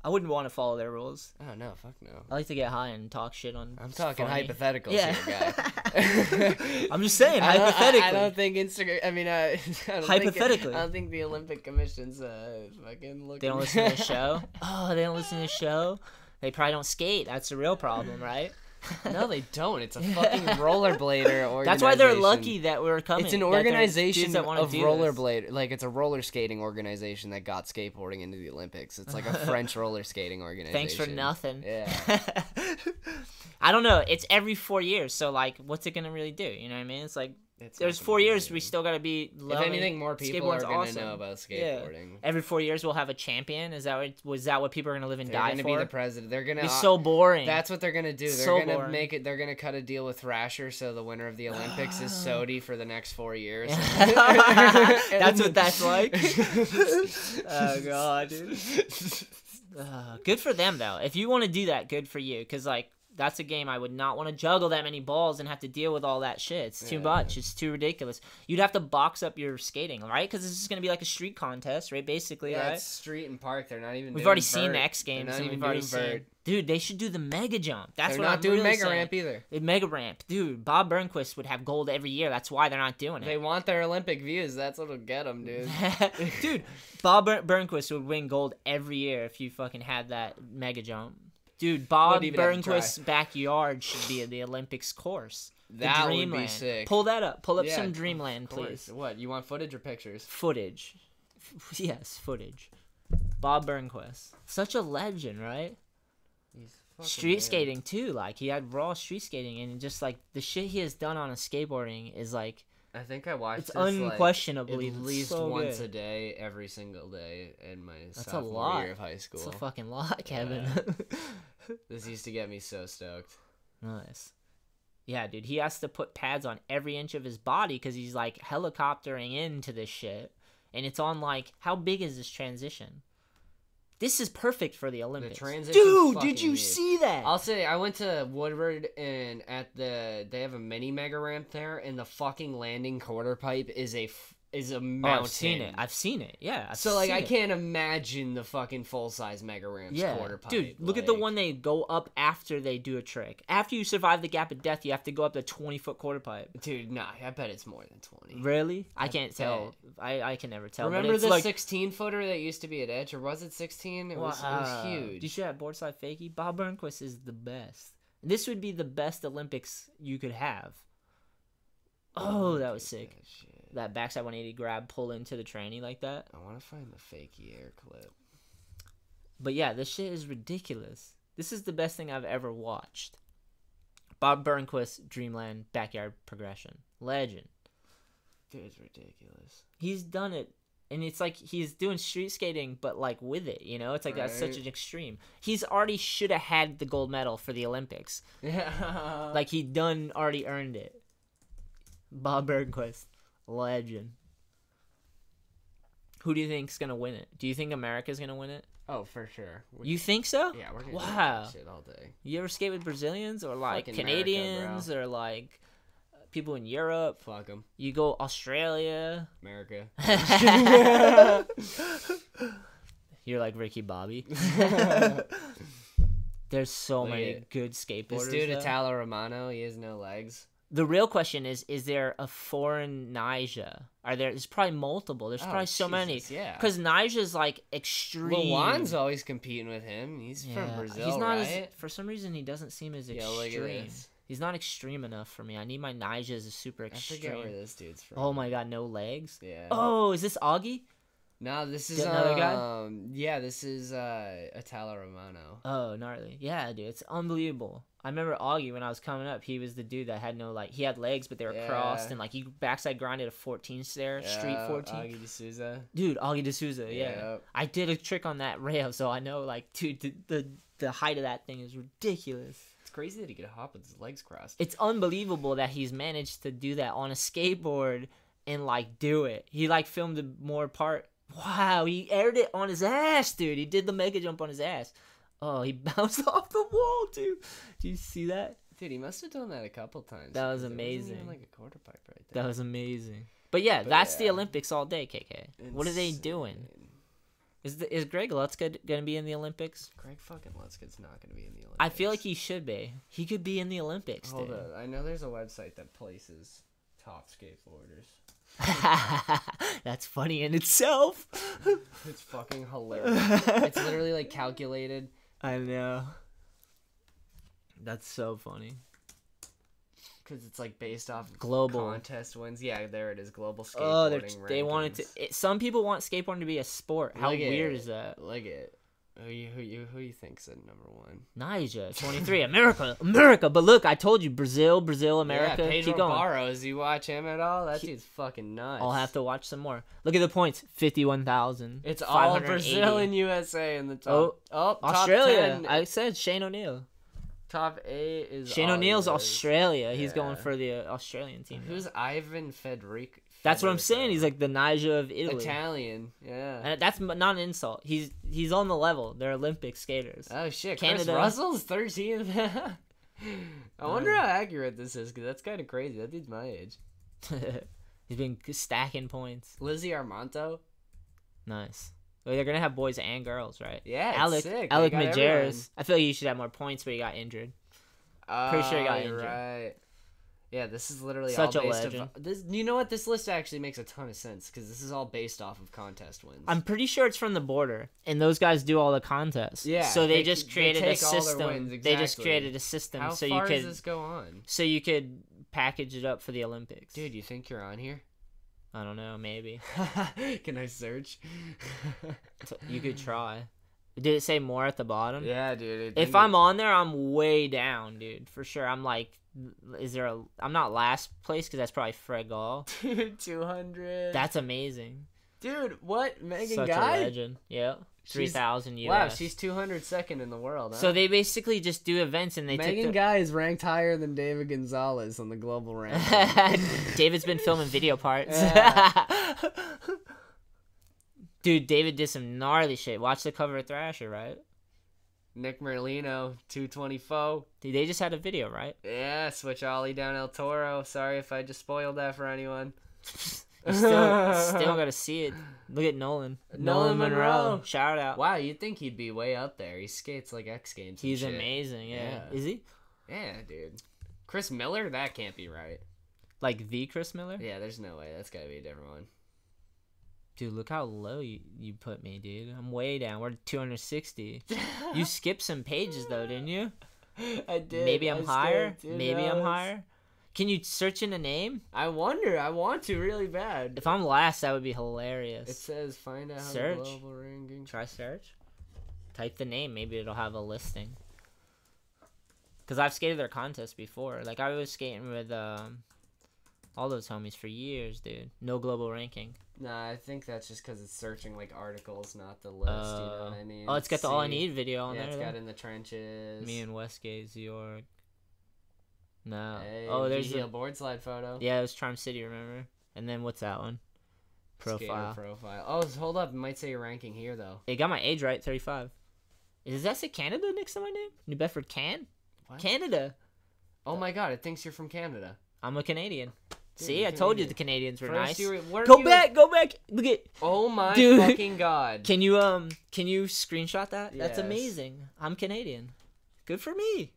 I wouldn't want to follow their rules. Oh no, fuck no. I like to get high and talk shit on. I'm talking funny. hypotheticals Yeah. here, guy. I'm just saying, hypothetically. I don't think Instagram. I mean, I don't Hypothetically. I don't think the Olympic Commission's fucking looking. They don't listen to the show. Oh, they don't listen to the show. They probably don't skate. That's the real problem, right? No, they don't. It's a fucking rollerblader organization. That's why they're lucky that we're coming. It's an that there's organization dudes that wanna of do this. rollerblade. Like, it's a roller skating organization that got skateboarding into the Olympics. It's like a French roller skating organization. Thanks for nothing. Yeah. I don't know. It's every 4 years, so like, what's it gonna really do? You know what I mean? It's like there's 4 years. We still gotta be. If anything, more people are gonna awesome. know about skateboarding. Yeah. Every 4 years, we'll have a champion. Is that what people are gonna live and They're die gonna for? be the president. They're gonna. It's so boring. That's what they're gonna do. They're So gonna boring. make it. They're gonna cut a deal with Thrasher, so the winner of the Olympics is Sodi for the next 4 years. That's what that's like. Oh god, dude. Good for them though. If you want to do that, good for you. Because like that's a game I would not want to juggle that many balls and have to deal with all that shit. It's too much. It's too ridiculous. You'd have to box up your skating, right? Because this is gonna be like a street contest, right? Basically, Yeah, right? it's street and park. They're not even. We've doing already seen vert. the X Games, They're not and even we've already doing seen. vert. Dude, they should do the mega jump. That's They're what not I'm doing really mega saying. ramp either. The mega ramp, dude. Bob Burnquist would have gold every year. That's why they're not doing it. They want their Olympic views. That's what'll get them, dude. Dude, Bob Burnquist would win gold every year if you fucking had that mega jump. Dude, Bob Wouldn't even have to try. Burnquist's backyard should be the Olympics course. The That would be Dreamland. sick. Pull that up. Pull up Yeah, some of Dreamland, course. please. What? You want footage or pictures? Footage. Yes, footage. Bob Burnquist. Such a legend, right? He's fucking Street mad. skating too. Like he had raw street skating, and just like the shit he has done on a skateboarding is like I think I watched it's this, like, unquestionably at least so once good. a day, every single day in my That's a sophomore lot. year of high school. It's a fucking lot, Kevin. This used to get me so stoked. Nice. Yeah, dude, he has to put pads on every inch of his body because he's like helicoptering into this shit, and it's on like how big is this transition? This is perfect for the Olympics. transition's Dude, fucking did you huge. see that? I'll say I went to Woodward and they have a mini mega ramp there, and the fucking landing quarter pipe is a mountain. I've seen it. I've seen it. Yeah. I've So like seen I it. can't imagine the fucking full size mega ramp's quarter pipe. Dude, look at the like- one they go up after they do a trick. After you survive the gap of death, you have to go up the 20-foot quarter pipe. Dude, nah, I bet it's more than 20. Really? I can't tell. bet. I can never tell. Remember but it's the like, 16-footer that used to be at Edge, or was it 16? It was huge. You should have boardside fakie. Bob Burnquist is the best. This would be the best Olympics you could have. Oh, that was sick. That backside 180 grab, pull into the tranny like that. I want to find the fakey air clip. But yeah, this shit is ridiculous. This is the best thing I've ever watched. Bob Burnquist, Dreamland, backyard progression. Legend. Dude, it's ridiculous. He's done it. And it's like he's doing street skating, but like with it, you know? It's like that's such Right. an extreme. He's already should have had the gold medal for the Olympics. Yeah. Like he already earned it. Bob Burnquist. Legend. Who do you think's gonna win it? Do you think America's gonna win it? Oh, for sure. You think so? Yeah, we're gonna Wow. do that shit all day. You ever skate with Brazilians or like Fucking America, Canadians or like people in Europe? Fuck them. You go Australia. America. You're like Ricky Bobby. There's so Look many at good skateboarders. This dude, though. Italo Romano, he has no legs. The real question is there a foreign Nyjah? There's probably multiple. There's Oh, probably so many. Jesus, yeah. Because Nyjah's like extreme. Juan's always competing with him. He's from Brazil, He's not right? for some reason he doesn't seem as Yo, look at extreme. this. He's not extreme enough for me. I need my Nyjahs as super I extreme. forget where this dude's from. Oh my god, no legs. Yeah. Oh, is this Augie? No, this is another guy. Yeah, this is Italo Romano. Oh, gnarly. Yeah, dude, it's unbelievable. I remember Augie when I was coming up. He was the dude that had no he had legs, but they were crossed, and he backside grinded a 14 stair, street 14. Augie D'Souza. Dude, Augie D'Souza. Yeah, I did a trick on that rail, so I know dude, the height of that thing is ridiculous. It's crazy that he could hop with his legs crossed. It's unbelievable that he's managed to do that on a skateboard and do it. He filmed more part. Wow, he aired it on his ass, dude. He did the mega jump on his ass. Oh, he bounced off the wall, dude. Do you see that? Dude, he must have done that a couple times. That was amazing. It wasn't even a quarter pipe right there. That was amazing. But that's the Olympics all day, KK. Insane. What are they doing? Is Greg Lutzka going to be in the Olympics? Greg fucking Lutzka's not going to be in the Olympics. I feel like he should be. He could be in the Olympics, Hold up. I know there's a website that places top skateboarders. That's funny in itself. It's fucking hilarious. It's literally calculated. I know. That's so funny. Because it's based off global contest wins. Yeah, there it is. Global skateboarding. Oh, they wanted to. Some people want skateboarding to be a sport. How weird is that? Look at it. Who you think's at number one? Naija, 23. America. But look, I told you, Brazil, America. Yeah, Pedro keep going. Barros. You watch him at all? That dude's fucking nuts. I'll have to watch some more. Look at the points. 51,000. It's all Brazil and USA in the top. Oh, Australia. Top 10. I said Shane O'Neill. Top 8 is Shane O'Neill's Australia. Yeah. He's going for the Australian team. Who's Ivan Federico? That's what I'm saying. He's like the Naija of Italy. Italian, yeah. And that's not an insult. He's on the level. They're Olympic skaters. Oh shit, Canada. Chris Russell's 13th. I wonder how accurate this is, because that's kind of crazy. That dude's my age. He's been stacking points. Lizzie Armanto. Nice. Well, they're gonna have boys and girls, right? Yeah, Alec, sick. Alec Majerus. I feel like he should have more points, but he got injured. Pretty sure he got injured. Right. Yeah, this is literally such all a based legend. This, you know what? This list actually makes a ton of sense, because this is all based off of contest wins. I'm pretty sure it's from the border, and those guys do all the contests. Yeah. So they just created a system. Wins, exactly. They just created a system How so far you could. does this go on? So you could package it up for the Olympics. Dude, you think you're on here? I don't know. Maybe. Can I search? You could try. Did it say more at the bottom? Yeah, dude. If I'm on there, I'm way down, dude. For sure. I'm I'm not last place, because that's probably Fred Gall. Dude, 200. That's amazing. Dude, what? Megan Such Guy? a legend. Yeah. 3,000 US. Wow, she's 202nd in the world. Huh? So they basically just do events, and they Megan Guy is ranked higher than David Gonzalez on the global rank. David's been filming video parts. Dude, David did some gnarly shit. Watch the cover of Thrasher, right? Nick Merlino, 224. Dude, they just had a video, right? Yeah, switch ollie down El Toro. Sorry if I just spoiled that for anyone. You still gotta see it. Look at Nolan. Nolan Munro. Shout out. Wow, you'd think he'd be way up there. He skates like X Games. He's shit. amazing, yeah. Is he? Yeah, dude. Chris Miller? That can't be right. Like the Chris Miller? Yeah, there's no way. That's gotta be a different one. Dude, look how low you put me, dude. I'm way down. We're 260. You skipped some pages, though, didn't you? I did. Maybe I'm higher? Maybe I'm higher? Can you search in a name? I wonder. I want to really bad. If I'm last, that would be hilarious. It says find out search. How the global ranking. Try search. Type the name. Maybe it'll have a listing. Because I've skated their contest before. Like, I was skating with all those homies for years, dude. No global ranking. Nah, I think that's just because it's searching, like, articles, not the list, you know what I mean? Oh, it's got the All I Need video on there. Yeah, it's got In the Trenches. Me and Westgate, York. No. Hey, oh, there's a board slide photo. Yeah, it was Charm City, remember? And then what's that one? Profile. Skater profile. Oh, hold up. It might say your ranking here, though. It got my age right, 35. Does that say Canada next to my name? New Bedford, What? Canada. Oh, my God. It thinks you're from Canada. I'm a Canadian. Dude, see, I told you the Canadians were nice. Go back. Look at. Oh my fucking God. Can you screenshot that? Yes. That's amazing. I'm Canadian. Good for me.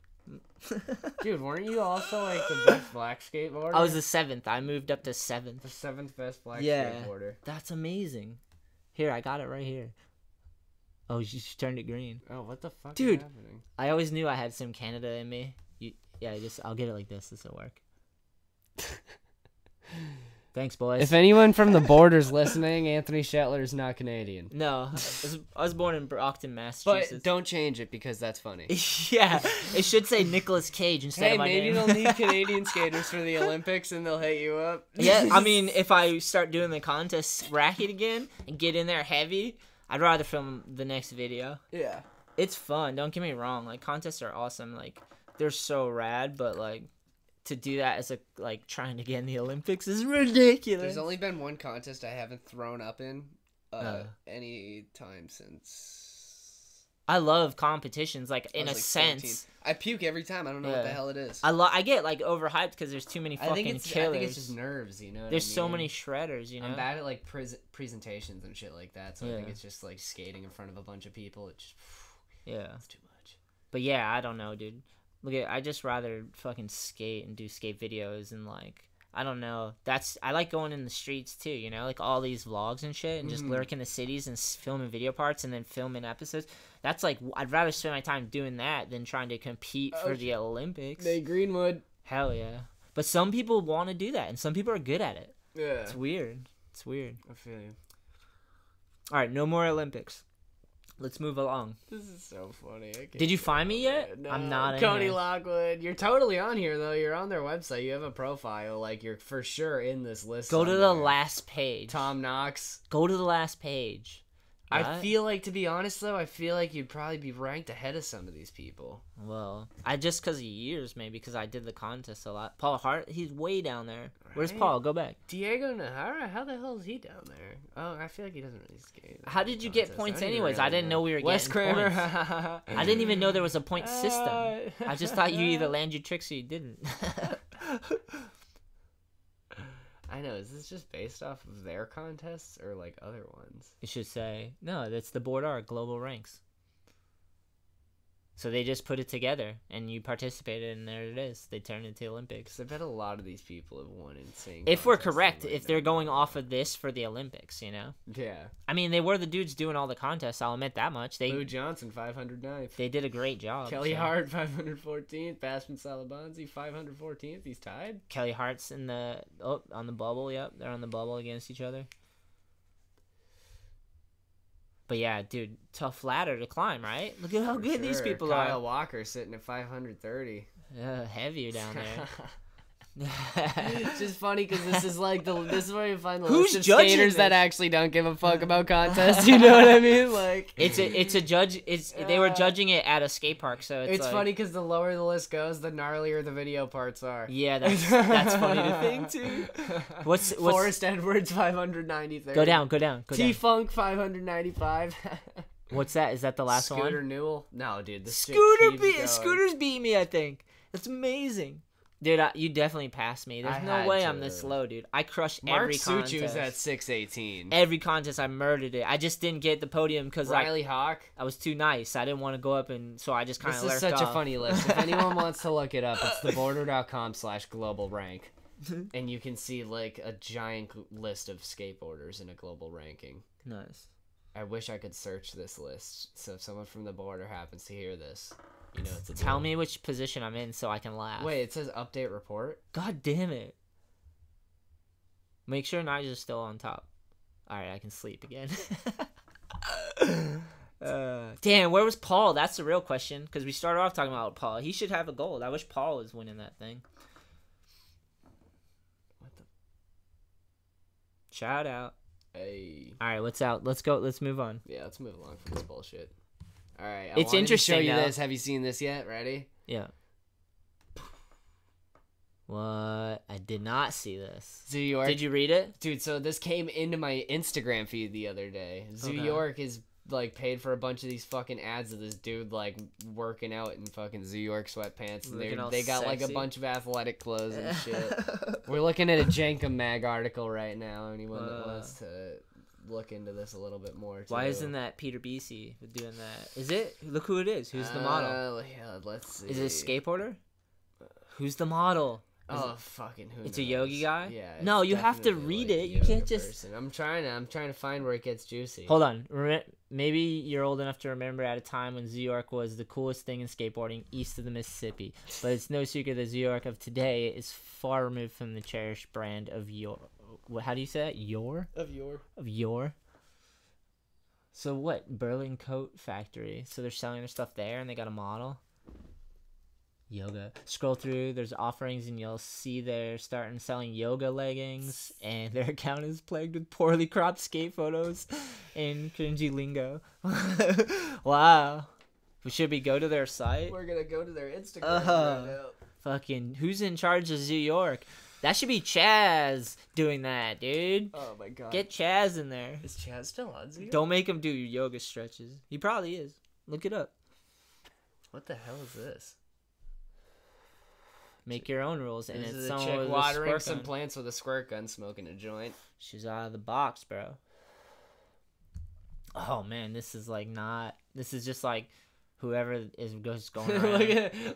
Dude, weren't you also like the best black skateboarder? I was the 7th. I moved up to 7th. The 7th best black skateboarder. That's amazing. Here, I got it right here. Oh, you turned it green. Oh, what the fuck Dude, is happening? I always knew I had some Canada in me. I'll get it like this. This will work. Thanks, boys. If anyone from the border's listening, Anthony Shetler is not Canadian. No, I was born in Brockton, Massachusetts. But don't change it because that's funny. Yeah, it should say Nicolas Cage instead of my name. Hey, maybe they'll need Canadian skaters for the Olympics and they'll hit you up. Yeah, I mean, if I start doing the contest racket again and get in there heavy, I'd rather film the next video. Yeah. It's fun, don't get me wrong. Like, contests are awesome. Like, they're so rad, but, like, to do that as a trying to get in the Olympics is ridiculous. There's only been one contest I haven't thrown up in any time since. I love competitions, like in a sense. 14. I puke every time. I don't know what the hell it is. I get like overhyped because there's too many fucking killers. I think it's just nerves, you know. There's so many shredders, you know. I'm bad at like presentations and shit like that, so I think it's just like skating in front of a bunch of people. It's just it's too much. But yeah, I don't know, dude. Look, I just rather fucking skate and do skate videos and like I don't know. I like going in the streets too, you know, like all these vlogs and shit, and just lurking the cities and filming video parts and then filming episodes. That's like I'd rather spend my time doing that than trying to compete for the Olympics. They Greenwood. Hell yeah. But some people want to do that, and some people are good at it. Yeah. It's weird. It's weird. I feel you. All right, no more Olympics. Let's move along. This is so funny. Did you find me yet? No. I'm not in Cody here. Lockwood. You're totally on here, though. You're on their website. You have a profile. Like, you're for sure in this list. Go to the last page. Tom Knox. Go to the last page. What? I feel like, to be honest, though, I feel like you'd probably be ranked ahead of some of these people. Well, just because of years, maybe, because I did the contest a lot. Paul Hart, he's way down there. Right? Where's Paul? Go back. Diego Nahara? How the hell is he down there? Oh, I feel like he doesn't really skate. How did you get points anyways? I didn't know we were getting Kramer. points. I didn't even know there was a point system. I just thought you either land your tricks or you didn't. I know. Is this just based off of their contests or like other ones? It should say no. That's the Board Art Global Ranks. So they just put it together, and you participated, and there it is. They turned it into Olympics. I bet a lot of these people have won insane. If we're correct, if they're going off of this for the Olympics, you know. Yeah. I mean, they were the dudes doing all the contests. I'll admit that much. Lou Johnson, 509th. They did a great job. Kelly Hart, 514th. Bassman Salabanzi, 514th. He's tied. Kelly Hart's on the bubble. Yep, they're on the bubble against each other. But yeah, dude, tough ladder to climb, right? Look at how good these people are. Kyle Walker sitting at 530. Heavier down there. It's just funny because this is like this is where you find the Who's list of judging skaters this? that actually don't give a fuck about contests. You know what I mean? Like it's a judge. They were judging it at a skate park, so it's like, funny because the lower the list goes, the gnarlier the video parts are. Yeah, that's funny to think too. What's Forrest Edwards 593? Go down. T Funk 595. What's that? Is that the last one? Scooter Newell? No, dude. Scooter's beat me. I think that's amazing. Dude, you definitely passed me. There's no way I'm this low, dude. I crushed every contest. Mark Suchu's at 618. Every contest, I murdered it. I just didn't get the podium because Riley Hawk. I was too nice. I didn't want to go up, and so I just kind of lurked off. This is such a funny list. If anyone wants to look it up, it's theborder.com/global rank. And you can see like a giant list of skateboarders in a global ranking. Nice. I wish I could search this list. So if someone from the border happens to hear this, you know it's a Tell me which position I'm in so I can laugh. Wait, it says update report? God damn it. Make sure Nigel's still on top. Alright, I can sleep again. Damn, where was Paul? That's the real question. Because we started off talking about Paul. He should have a gold. I wish Paul was winning that thing. What the? Shout out. Hey. Alright, what's out? Let's go. Let's move on. Yeah, let's move along from this bullshit. All right, it's interesting. To show you this. Have you seen this yet? Ready? Yeah. What? I did not see this. Zoo York. Did you read it, dude? So this came into my Instagram feed the other day. Zoo York is like paid for a bunch of these fucking ads of this dude like working out in fucking Zoo York sweatpants, and they got like a bunch of athletic clothes and shit. We're looking at a Jenkem Mag article right now. Anyone that wants to look into this a little bit more too. Why isn't that Peter Bisi doing that? Is it? Look who it is. Who's the model? Yeah, let's see. Is it a skateboarder? Who's the model? Fucking who It's knows? a yogi guy? Yeah. No, you have to read it. You can't just person. I'm trying to find where it gets juicy. Hold on. Maybe you're old enough to remember at a time when Zoo York was the coolest thing in skateboarding east of the Mississippi. But it's no secret that Zoo York of today is far removed from the cherished brand of how do you say that? Your? Of your. Of your. So what? Berlin Coat Factory. So they're selling their stuff there, and they got a model. Yoga. Scroll through. There's offerings, and you'll see they're starting selling yoga leggings, and their account is plagued with poorly cropped skate photos and cringy lingo. Wow. Should we go to their site? We're gonna go to their Instagram right now. Fucking, who's in charge of New York? That should be Chaz doing that, dude. Oh my god. Get Chaz in there. Is Chaz still on Zoo? Don't make him do yoga stretches. He probably is. Look it up. What the hell is this? Make your own rules. And This it's is a someone chick with a watering squirt some gun. plants with a squirt gun, smoking a joint. She's out of the box, bro. Oh man, this is like not. This is just like whoever is just going around.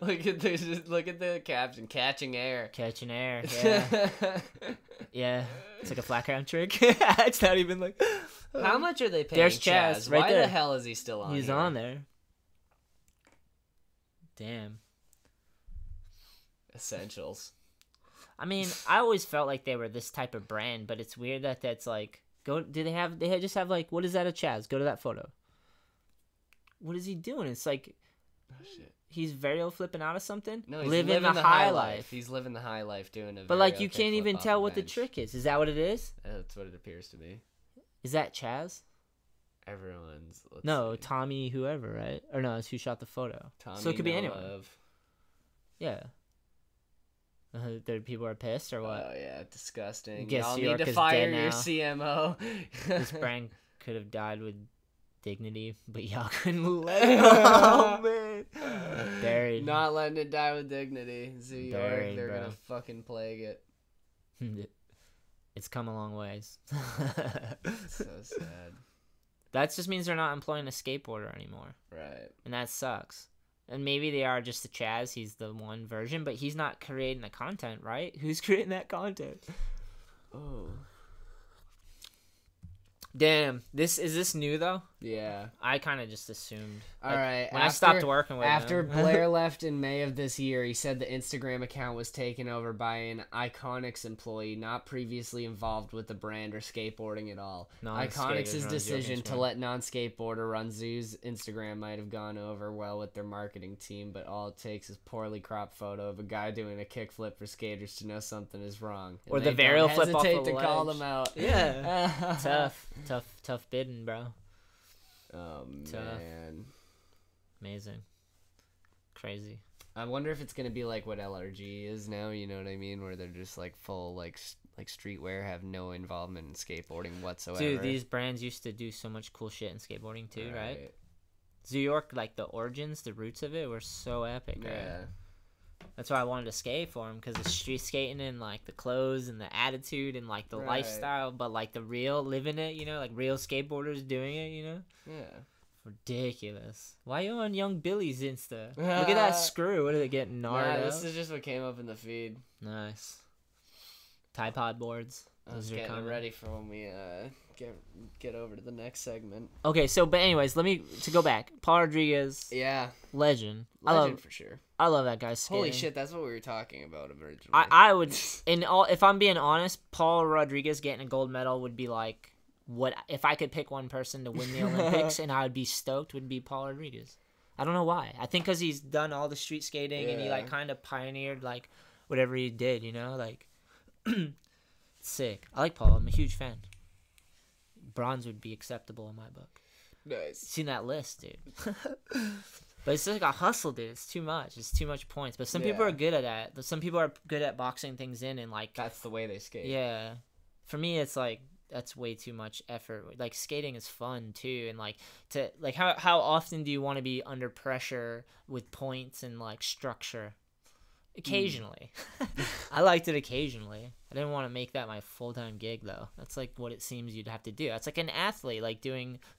look at the caption, catching air. Catching air. Yeah. Yeah. It's like a flat ground trick. It's not even like. How much are they paying? There's Chaz right Why there. the hell is he still on? He's here? on there. Damn. Essentials. I mean, I always felt like they were this type of brand, but it's weird that that's like. They just have like, what is that of Chaz? Go to that photo. What is he doing? It's like, oh, shit. He's Vario flipping out of something. No, he's living the high life. He's living the high life, doing a. But like, you Vario can't kickflip even off tell the what the bench. trick is. Is that what it is? That's what it appears to be. Is that Chaz? Everyone's. No, Tommy, whoever, right? Or no, it's who shot the photo. Tommy, so it could be no anyone. love. Yeah. People are pissed or what? Oh yeah, disgusting. Guess Y'all New need York to is fire dead your now. CMO. This brand could have died with dignity, but y'all couldn't let it. Oh man, buried. Not letting it die with dignity. New York, Buried, they're bro. gonna fucking plague it. It's come a long ways. So sad. That just means they're not employing a skateboarder anymore, Right. and that sucks. And maybe they are just the Chaz. He's the one version, but he's not creating the content, right? Who's creating that content? Oh. Damn. Is this new though? Yeah. I kind of just assumed. All right. When I stopped working with after him. Blair left in May of this year, he said the Instagram account was taken over by an Iconics employee not previously involved with the brand or skateboarding at all. Iconics' decision to let non-skateboarder run Zoo's Instagram might have gone over well with their marketing team, but all it takes is poorly cropped photo of a guy doing a kickflip for skaters to know something is wrong. And Or the they don't Vario flip off hesitate the to call ledge. them out. Yeah. Tough bidding, bro. Oh man. Amazing. Crazy. I wonder if it's gonna be like what LRG is now. You know what I mean? Where they're just like full like streetwear, have no involvement in skateboarding whatsoever. Dude, these brands used to do so much cool shit in skateboarding too, right? New York, like the origins, the roots of it were so epic, right? Yeah. That's why I wanted to skate for him, because it's street skating and like the clothes and the attitude and like the Right. lifestyle, but like the real living it, you know, like real skateboarders doing it, you know? Yeah. Ridiculous. Why you on Young Billy's Insta? Look at that screw. What are they getting gnarled Nah, out? this is just what came up in the feed. Nice. Tide Pod boards. I was Those are getting coming. ready for when we get over to the next segment. Okay, so but anyways, to go back. Paul Rodriguez, Yeah. legend. Legend for sure. I love that guy's skating. Holy shit, that's what we were talking about originally. I would, if I'm being honest, Paul Rodriguez getting a gold medal would be like, what if I could pick one person to win the Olympics and I would be stoked, would be Paul Rodriguez. I don't know why. I think because he's done all the street skating and he like kind of pioneered like whatever he did, you know, like sick. I like Paul. I'm a huge fan. Bronze would be acceptable in my book. Nice. Seen that list, dude. But it's just like a hustle, dude. It's too much. It's too much points. But some people are good at that. Some people are good at boxing things in and like That's the way they skate. yeah. For me, it's like that's way too much effort. Like skating is fun too, and like how often do you want to be under pressure with points and like structure? Occasionally. I liked it occasionally. I didn't want to make that my full-time gig though. That's like what it seems you'd have to do. That's like an athlete like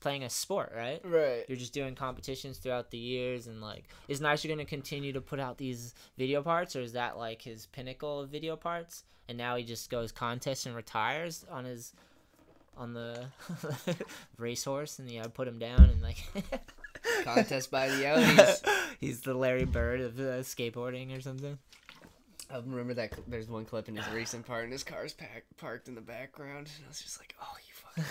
playing a sport, right? Right. You're just doing competitions throughout the years, and like is Nicer going to continue to put out these video parts, or is that like his pinnacle of video parts and now he just goes contest and retires on the racehorse and put him down and like Contest by the Audis. he's the Larry Bird of skateboarding or something. I remember that there's one clip in his recent part, and his car's parked in the background, and I was just like, oh, you fucking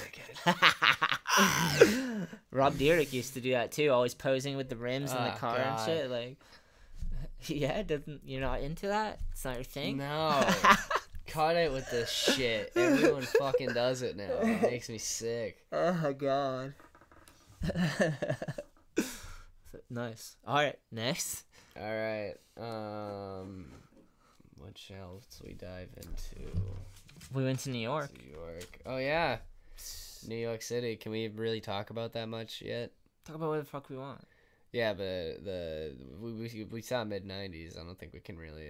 dickhead. Rob Dyrdek used to do that too, always posing with the rims in the car God. and shit. Like, yeah, you're not into that? It's not your thing? No. Cut it with this shit. Everyone fucking does it now. It makes me sick. Oh my god. Nice. Alright, next. Alright. What shall we dive into? We went to New York. New York. Oh, yeah. New York City. Can we really talk about that much yet? Talk about what the fuck we want. Yeah, but we saw mid-90s. I don't think we can really...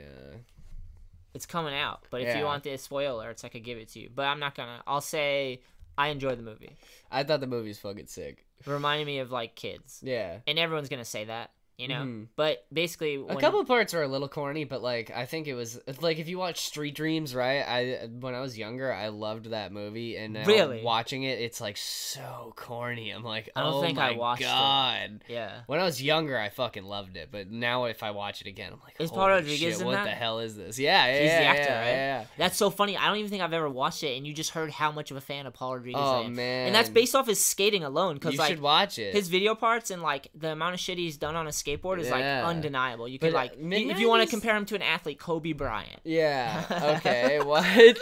It's coming out, but if you want the spoiler alerts, I could give it to you. But I'm not gonna. I'll say I enjoyed the movie. I thought the movie was fucking sick. It reminded me of, like, kids. Yeah. And everyone's gonna say that. You know, but basically, a couple parts are a little corny, but like I think it was like if you watch Street Dreams, right? When I was younger, I loved that movie, and now really watching it, it's like so corny. I'm like, I don't think I watched God. It. Yeah. When I was younger, I fucking loved it, but now if I watch it again, I'm like, is Paul Rodriguez shit, in what that? the hell is this? Yeah, he's the actor, right? Yeah. That's so funny. I don't even think I've ever watched it, and you just heard how much of a fan of Paul Rodriguez I am. Man, and that's based off his skating alone. Because you should watch it. His video parts and like the amount of shit he's done on a skateboard is like undeniable. You could like if you want to compare him to an athlete, Kobe Bryant. Yeah. Okay. What?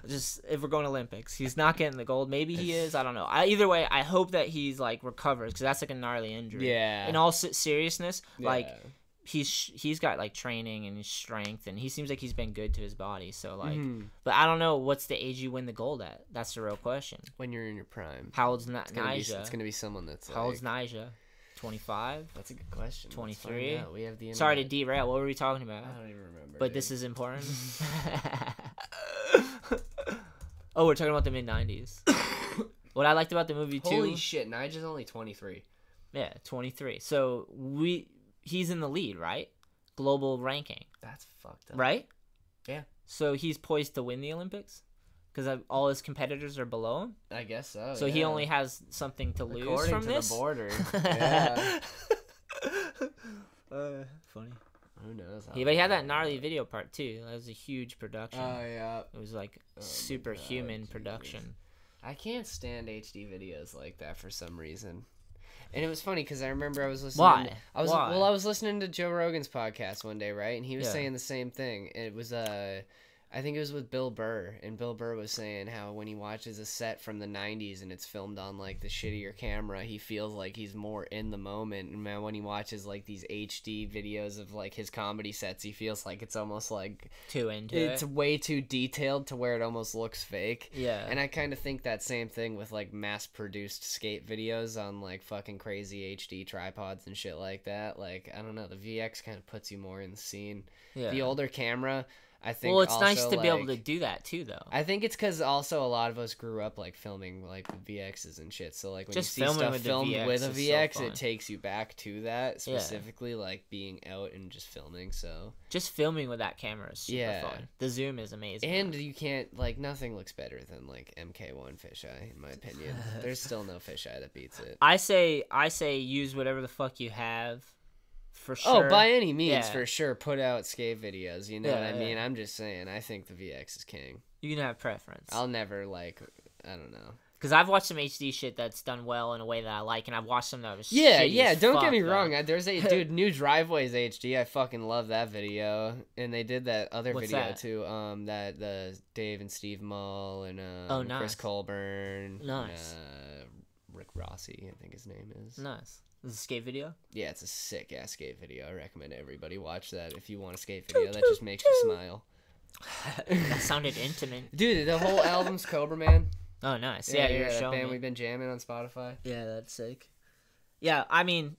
Just if we're going Olympics, he's not getting the gold. Maybe he is. I don't know. Either way, I hope that he's like recovers because that's like a gnarly injury. Yeah. In all seriousness, like he's got like training and his strength, and he seems like he's been good to his body. So like, but I don't know what's the age you win the gold at. That's the real question. When you're in your prime. How old's Nyjah? It's gonna be someone that's. How old's Nyjah? 25? That's a good question. 23? We have the Sorry to derail. What were we talking about? I don't even remember. But this is important. Oh, we're talking about the mid-90s. What I liked about the movie, too... Holy shit, Nyjah's only 23. Yeah, 23. So, he's in the lead, right? Global ranking. That's fucked up. Right? Yeah. So, he's poised to win the Olympics? Because all his competitors are below him? I guess so. So he only has something to lose According from to this? the border. Yeah. Funny. Who knows? But he had that gnarly video part too. That was a huge production. Oh yeah. It was like Superhuman Production. I can't stand HD videos like that for some reason. And it was funny because I remember I was listening. Why? I was listening to Joe Rogan's podcast one day, right? And he was saying the same thing. It was I think it was with Bill Burr, and Bill Burr was saying how when he watches a set from the 90s and it's filmed on like the shittier camera, he feels like he's more in the moment. And man, when he watches like these HD videos of like his comedy sets, he feels like it's almost like too into it's way too detailed to where it almost looks fake. Yeah. And I kind of think that same thing with like mass-produced skate videos on like fucking crazy HD tripods and shit like that. Like, I don't know, the VX kind of puts you more in the scene. Yeah. The older camera, I think. Well, it's also, nice to like, be able to do that too, though. I think it's because also a lot of us grew up like filming like with VXs and shit. So like when just you see stuff with filmed VX with a VX, so it takes you back to that specifically, like being out and just filming. So just filming with that camera is super fun. The zoom is amazing, and you can't like nothing looks better than like MK1 fisheye in my opinion. There's still no fisheye that beats it. I say use whatever the fuck you have. For sure. Oh, by any means, for sure. Put out skate videos. You know what I mean? Yeah. I'm just saying. I think the VX is king. You can have preference. I'll never like. I don't know. Because I've watched some HD shit that's done well in a way that I like, and I've watched some that was yeah. Don't fuck, get me though. wrong. There's a dude, New Driveways HD. I fucking love that video, and they did that other What's video that? too. That the Dave and Steve Mull and nice. Chris Colburn. Nice. And, Rick Rossi, I think his name is. Nice. This is a skate video? Yeah, it's a sick ass skate video. I recommend everybody watch that if you want a skate video that just makes you smile. That sounded intimate. Dude, the whole album's Cobra Man. Oh, nice. Yeah, you're that showing band me. we've been jamming on Spotify. Yeah, that's sick. Yeah, I mean,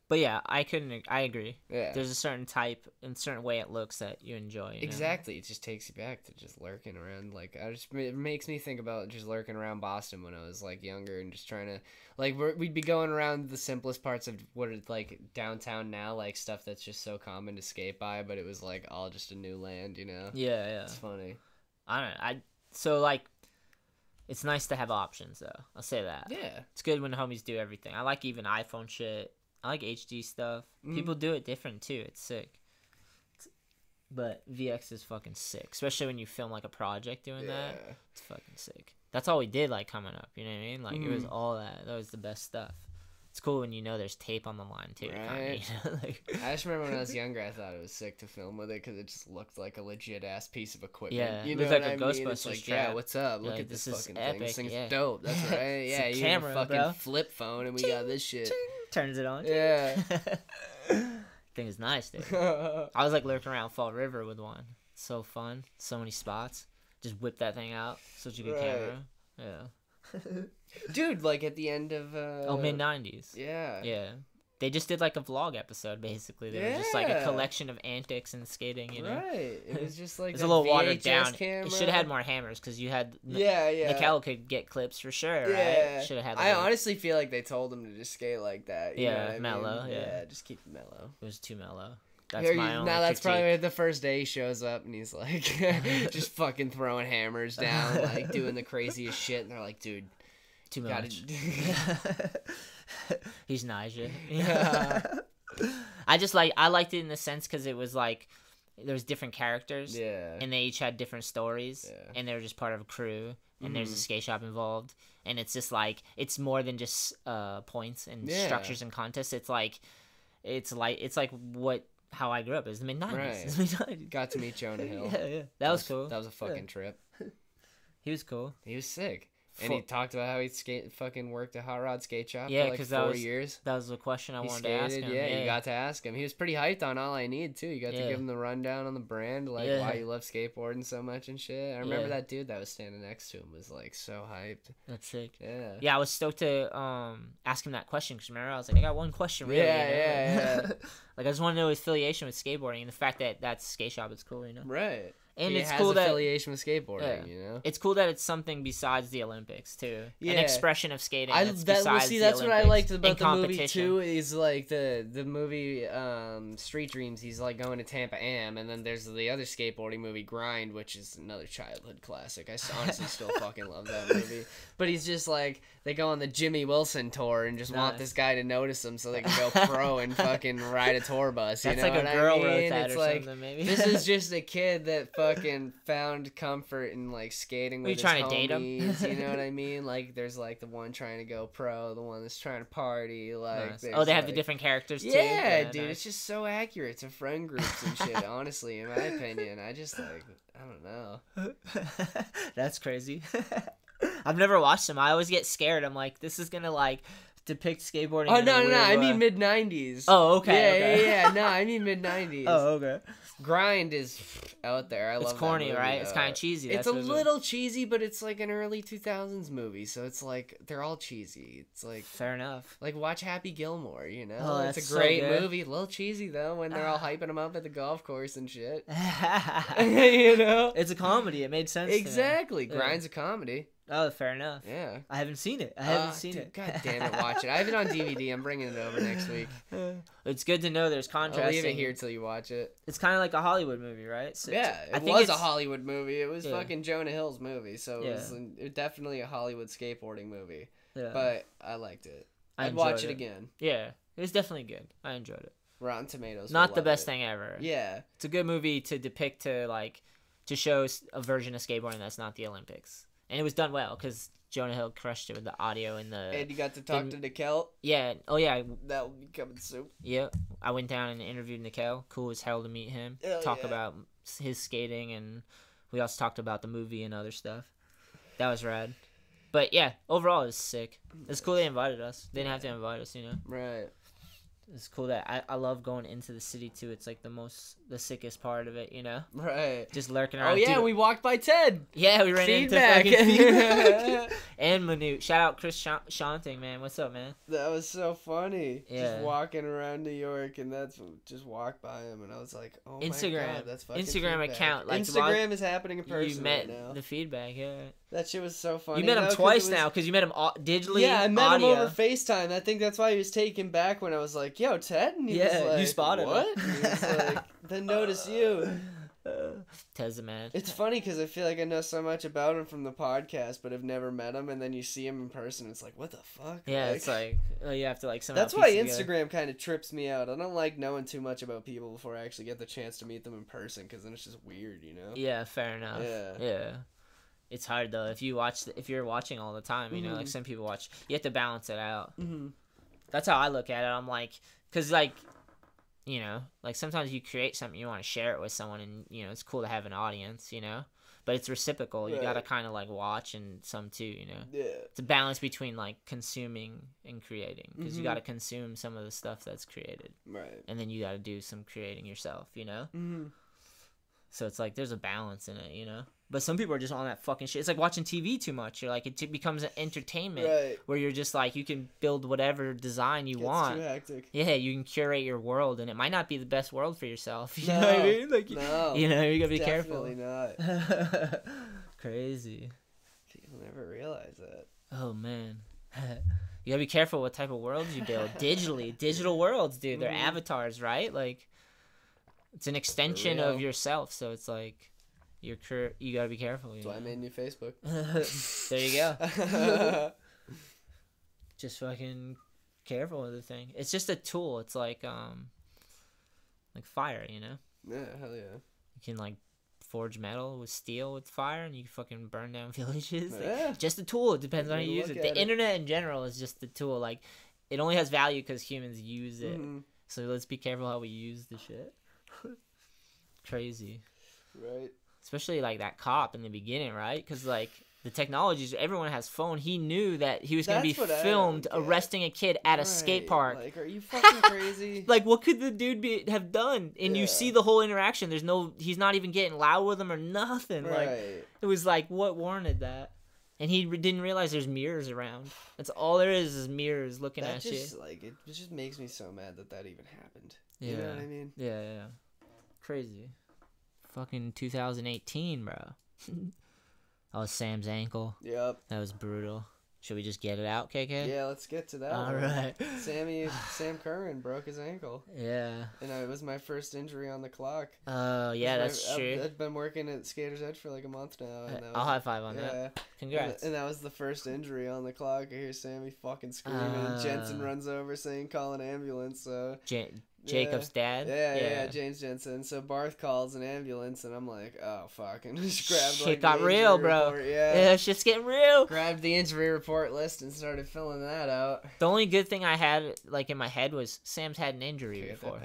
but yeah, I agree. Yeah. There's a certain type and certain way it looks that you enjoy. You know? Exactly. It just takes you back to just lurking around. Like, it makes me think about just lurking around Boston when I was like younger and just trying to, like, we'd be going around the simplest parts of what it's like downtown now, like stuff that's just so common to skate by, but it was like all just a new land, you know? Yeah. It's funny. I don't know. So like, it's nice to have options though. I'll say that. Yeah. It's good when the homies do everything. I like even iPhone shit. I like HD stuff. People do it different too. It's sick. But VX is fucking sick, especially when you film like a project doing that. It's fucking sick. That's all we did like coming up. You know what I mean? Like it was all that. That was the best stuff. It's cool when you know there's tape on the line too. Right. Kinda, you know? Like, I just remember when I was younger, I thought it was sick to film with it because it just looked like a legit ass piece of equipment. Yeah, you it know looked what like I a mean? It's Ghostbusters like, strap. yeah, what's up? Look Like, at this this is fucking epic, thing. This thing's yeah. dope. That's right. Yeah, It's a you camera, have a fucking bro. flip phone, and we got this shit. turns it on. Yeah. Thing is nice, dude. I was like lurking around Fall River with one. So fun. So many spots. Just whip that thing out. Such a good camera. Yeah. Dude, like at the end of mid-90s. Yeah. Yeah. They just did like a vlog episode basically. They were just like a collection of antics and skating, you know. Right. It was just like it's a little watered VHS down. camera. It should have had more hammers because you had yeah. na-kel could get clips for sure, Yeah. right? Should have had. I honestly feel like they told him to just skate like that. You know Yeah, what I mellow. mean? Yeah, just keep it mellow. It was too mellow. That's my only that's critique. probably the first day he shows up and he's like just fucking throwing hammers down, like doing the craziest shit, and they're like, dude, too much. He's Nigel. I liked it in the sense because it was like there was different characters, and they each had different stories, and they were just part of a crew, and there's a skate shop involved, and it's just like it's more than just points and structures and contests. It's like how I grew up. It was the mid-90s. Right. Got to meet Jonah Hill. Yeah. That was cool. That was a fucking trip. He was cool. He was sick. And he talked about how he fucking worked a hot rod skate shop for like 4 that years. That was the question I wanted to ask him. Yeah, you got to ask him. He was pretty hyped on All I Need, too. You got to give him the rundown on the brand, like why you love skateboarding so much and shit. I remember that dude that was standing next to him was like so hyped. That's sick. Yeah. Yeah, I was stoked to ask him that question because remember I was like, I got one question really. Yeah. Like I just want to know his affiliation with skateboarding and the fact that that's skate shop is cool, you know. Right. And it's cool that affiliation with skateboarding, you know. It's cool that it's something besides the Olympics too. An expression of skating. That's that's what I liked about the movie too. Is like the movie Street Dreams. He's like going to Tampa Am, and then there's the other skateboarding movie Grind, which is another childhood classic. I honestly still fucking love that movie. But he's just like they go on the Jimmy Wilson tour and just want this guy to notice them so they can go pro and fucking ride a tour bus. That's you know like what a girl I mean? wrote that It's or like, something maybe. This is just a kid that fucking found comfort in like skating with his trying homies, to date him? You know what I mean? Like there's like the one trying to go pro, the one that's trying to party. Like they have the different characters too. Yeah, dude, it's just so accurate to friend groups and shit. Honestly, in my opinion, I just like I don't know. That's crazy. I've never watched them. I always get scared. I'm like, this is gonna like depict skateboarding. Oh no, I mean mid-90s. Oh, okay. Yeah. No, I mean mid-90s. Oh, okay. Grind is out there. I love it's corny, that movie, right? though. It's kind of cheesy. It's a little cheesy, but it's like an early 2000s movie, so it's like they're all cheesy. It's like fair enough. Like watch Happy Gilmore, you know? Oh, it's a great movie. A little cheesy though when they're all hyping him up at the golf course and shit. You know? It's a comedy. It made sense. Exactly. Grind's a comedy. Oh, fair enough. Yeah. I haven't seen it. I haven't seen it. God damn it, watch it. I have it on DVD. I'm bringing it over next week. It's good to know there's contrast. I'll leave it here till you watch it. It's kind of like a Hollywood movie, right? So yeah, it was a Hollywood movie. It was fucking Jonah Hill's movie, so it was definitely a Hollywood skateboarding movie. Yeah. But I liked it. I'd watch it again. Yeah, it was definitely good. I enjoyed it. Rotten Tomatoes. Not the best thing ever. Yeah. It's a good movie to depict, to show a version of skateboarding that's not the Olympics. And it was done well because Jonah Hill crushed it with the audio and the. And you got to talk to na-kel. Yeah. Oh yeah. That will be coming soon. Yeah. I went down and interviewed na-kel. Cool as hell to meet him. Talk about his skating, and we also talked about the movie and other stuff. That was rad. But yeah, overall it was sick. It's cool they invited us. They didn't have to invite us, you know. Right. It's cool that I love going into the city too. It's like the sickest part of it, you know. Right. Just lurking around. Oh yeah, we walked by Ted. Yeah, we ran into fucking feedback. And Manute. Shout out Chris Shanting, man. What's up, man? That was so funny. Yeah. Just walking around New York, and just walked by him, and I was like, oh Instagram. my god, that's fucking Instagram feedback. account. Like, Instagram is happening in person. You met right now. the feedback, yeah. That shit was so funny. You met him twice now because you met him digitally. Yeah, I met audio. him over FaceTime. I think that's why he was taken back when I was like, yo, Ted? And he was like, you spotted what? him. He was like, then notice you. Tezza, man. It's funny because I feel like I know so much about him from the podcast, but I've never met him, and then you see him in person, it's like, what the fuck? Yeah, like, it's like, you have to, like, somehow that's why piece it Instagram kind of trips me out. I don't like knowing too much about people before I actually get the chance to meet them in person, because then it's just weird, you know? Yeah, fair enough. Yeah. It's hard, though. If you're watching all the time, you know, like, some people watch, you have to balance it out. That's how I look at it. I'm like, because, like, you know, like, sometimes you create something, you want to share it with someone, and, you know, it's cool to have an audience, you know, but it's reciprocal. You gotta kind of, like, watch and some too, you know. It's a balance between, like, consuming and creating, because you gotta consume some of the stuff that's created, and then you gotta do some creating yourself, you know. So it's like there's a balance in it, you know. But some people are just on that fucking shit. It's like watching TV too much. You're like, it becomes an entertainment where you're just like, you can build whatever design you want. It's too hectic. Yeah, you can curate your world, and it might not be the best world for yourself. You know what I mean? Like, you know, you gotta be careful. Definitely not. Crazy. People never realize that. Oh man. You gotta be careful what type of worlds you build digitally. Digital worlds, dude. They're avatars, right? Like, it's an extension of yourself. So it's like, you gotta be careful. That's why I made a new Facebook. There you go. Just fucking careful with the thing. It's just a tool. It's like fire, you know? Yeah, hell yeah. You can, like, forge metal with steel with fire, and you can fucking burn down villages. Yeah. Like, just a tool. It depends on how you use it. The internet in general is just a tool. Like, it only has value because humans use it. So let's be careful how we use the shit. Crazy. Right. Especially, like, that cop in the beginning, right? Because, like, the technologies, everyone has phone. He knew that he was going to be filmed arresting a kid at a skate park. Like, are you fucking crazy? Like, what could the dude have done? And you see the whole interaction. He's not even getting loud with him or nothing. Right. Like, it was like, what warranted that? And he didn't realize there's mirrors around. That's all there is mirrors looking at you. Like, it just makes me so mad that even happened. Yeah. You know what I mean? Yeah. Crazy. Fucking 2018, bro. Oh, Sam's ankle. Yep. That was brutal. Should we just get it out, KK? Yeah, let's get to that. All right. Sam Curran broke his ankle. Yeah. And it was my first injury on the clock. Oh, yeah, that's true. I've been working at Skater's Edge for like a month now. And I'll high five on that. Congrats. And that was the first injury on the clock. I hear Sammy fucking screaming. And Jensen runs over saying, call an ambulance. So Jacob's dad? Yeah, James Jensen. So Barth calls an ambulance, and I'm like, oh, fuck. And just grabbed, shit got real, bro. Report. Yeah, shit's getting real. Grabbed the injury report list and started filling that out. The only good thing I had, like, in my head was Sam's had an injury before.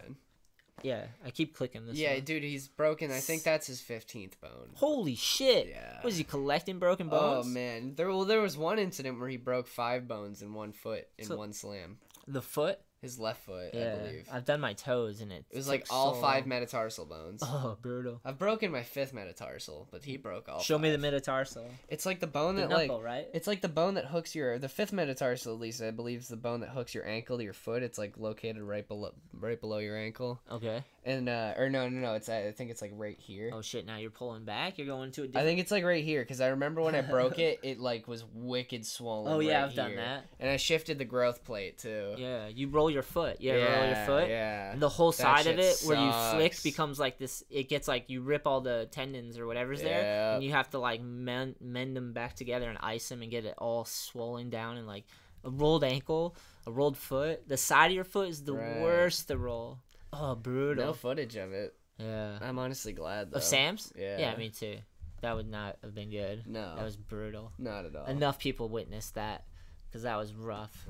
Yeah, I keep clicking this one. Dude, he's broken. I think that's his 15th bone. Holy shit. Yeah. Was he collecting broken bones? Oh, man. There was one incident where he broke 5 bones in one foot in one slam. The foot? His left foot, yeah, I believe. I've done my toes, and it was like all 5 metatarsal bones. Oh, brutal. I've broken my 5th metatarsal, but he broke all 5. Show me the metatarsal. It's like the bone that knuckle, right? It's like the bone that hooks the 5th metatarsal, at least I believe, is the bone that hooks your ankle to your foot. It's like located right below your ankle. Okay. And or no, it's I think it's like right here. Oh shit! Now you're pulling back. You're going to a different... I think it's like right here, because I remember when I broke it, it like was wicked swollen. Oh yeah, right I've done that. And I shifted the growth plate too. Yeah, you roll your foot. Yeah, roll your foot. Yeah. And the whole side of it sucks. where you flick becomes like this. It gets like you rip all the tendons or whatever's there, and you have to like mend them back together and ice them and get it all swollen down. And like a rolled ankle, a rolled foot. The side of your foot is the worst to roll. Oh, brutal. No footage of it. Yeah. I'm honestly glad, though. Of Sam's? Yeah. Yeah, me too. That would not have been good. No. That was brutal. Not at all. Enough people witnessed that. Because that was rough.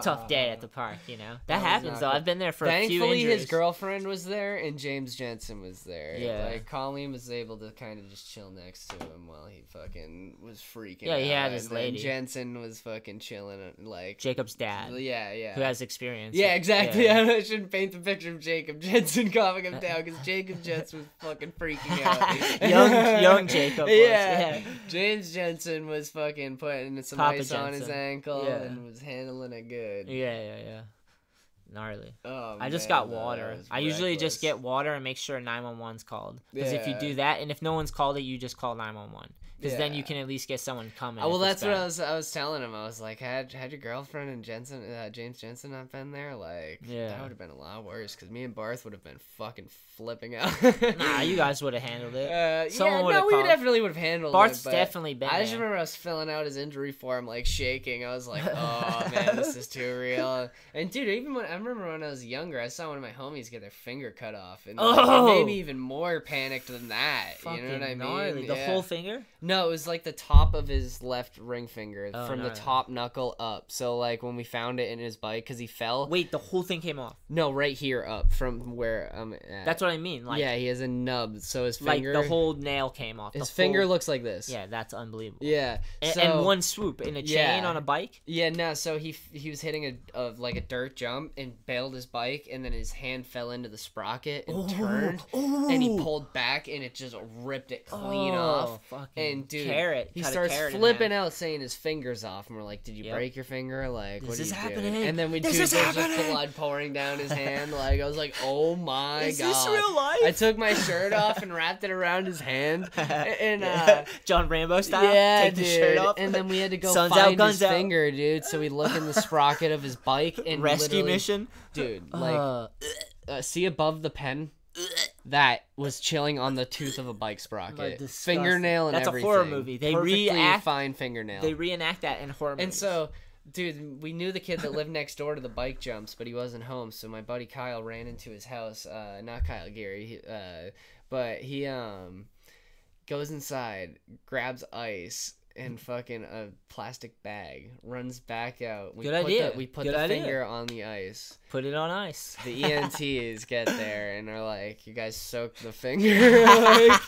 Tough day at the park, you know? That happens, though. I've been there for a few injuries. Thankfully, his girlfriend was there, and James Jensen was there. Yeah. Like, Colleen was able to kind of just chill next to him while he fucking was freaking out. Yeah, he had his and lady. Jensen was fucking chilling, like... Jacob's dad. Yeah. Who has experience. Yeah, exactly. Yeah. I shouldn't paint the picture of Jacob Jensen calming him down, because Jacob Jensen was fucking freaking out. young Jacob was. Yeah. James Jensen was fucking putting some ice on his ankle and was handling it good. Yeah. Gnarly. Oh, I just got water. I usually just get water and make sure 911's called. Because if you do that, and if no one's called it, you just call 911. Because then you can at least get someone coming. Oh, well, that's what I was telling him. I was like, had your girlfriend and James Jensen not been there, like, that would have been a lot worse. Because me and Barth would have been fucking flipping out. Nah, you guys would have handled it. We definitely would have handled Barth's it. Barth's definitely been I just remember I was filling out his injury form, like, shaking. I was like, oh, man, this is too real. And, dude, I remember when I was younger, I saw one of my homies get their finger cut off. And it made me even more panicked than that. Fucking you know what I mean? gnarly. The whole finger? No, it was like the top of his left ring finger from the top knuckle up. So like when we found it in his bike, because he fell. Wait, the whole thing came off? No, right here up from where I'm at. That's what I mean. Like, yeah, he has a nub, so his finger. Like the whole nail came off. His finger looks like this. Yeah, that's unbelievable. Yeah, and one swoop in a chain on a bike. Yeah, no. So he was hitting a dirt jump and bailed his bike, and then his hand fell into the sprocket and turned, and he pulled back, and it just ripped it clean off. And dude, he starts flipping out, saying his finger's off, and we're like, "Did you break your finger? Like, what is happening?" And then there's just blood pouring down his hand. Like, I was like, "Oh my god, is this real life?" I took my shirt off and wrapped it around his hand, and John Rambo style. Yeah, take the shirt off, and then we had to go find his finger, dude. So we look in the sprocket of his bike and rescue mission, dude. Like, see above the pen. That was chilling on the tooth of a bike sprocket, fingernail, and everything. That's a horror movie. They fine fingernail. They reenact that in horror movies. And so, dude, we knew the kid that lived next door to the bike jumps, but he wasn't home. So my buddy Kyle ran into his house. Not Kyle, Gary. But he goes inside, grabs ice and fucking a plastic bag, runs back out. Good idea. We put the finger on the ice. Put it on ice. The EMTs get there and are like, "You guys soaked the finger." Like,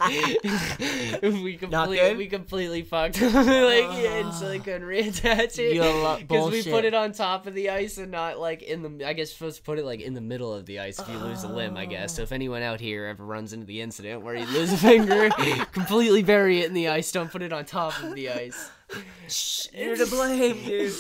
we completely fucked them. And so they couldn't reattach it because we put it on top of the ice and not like in the. I guess supposed to put it like in the middle of the ice if you lose a limb. I guess so. If anyone out here ever runs into the incident where you lose a finger, completely bury it in the ice. Don't put it on top of the ice. You're to blame, dude.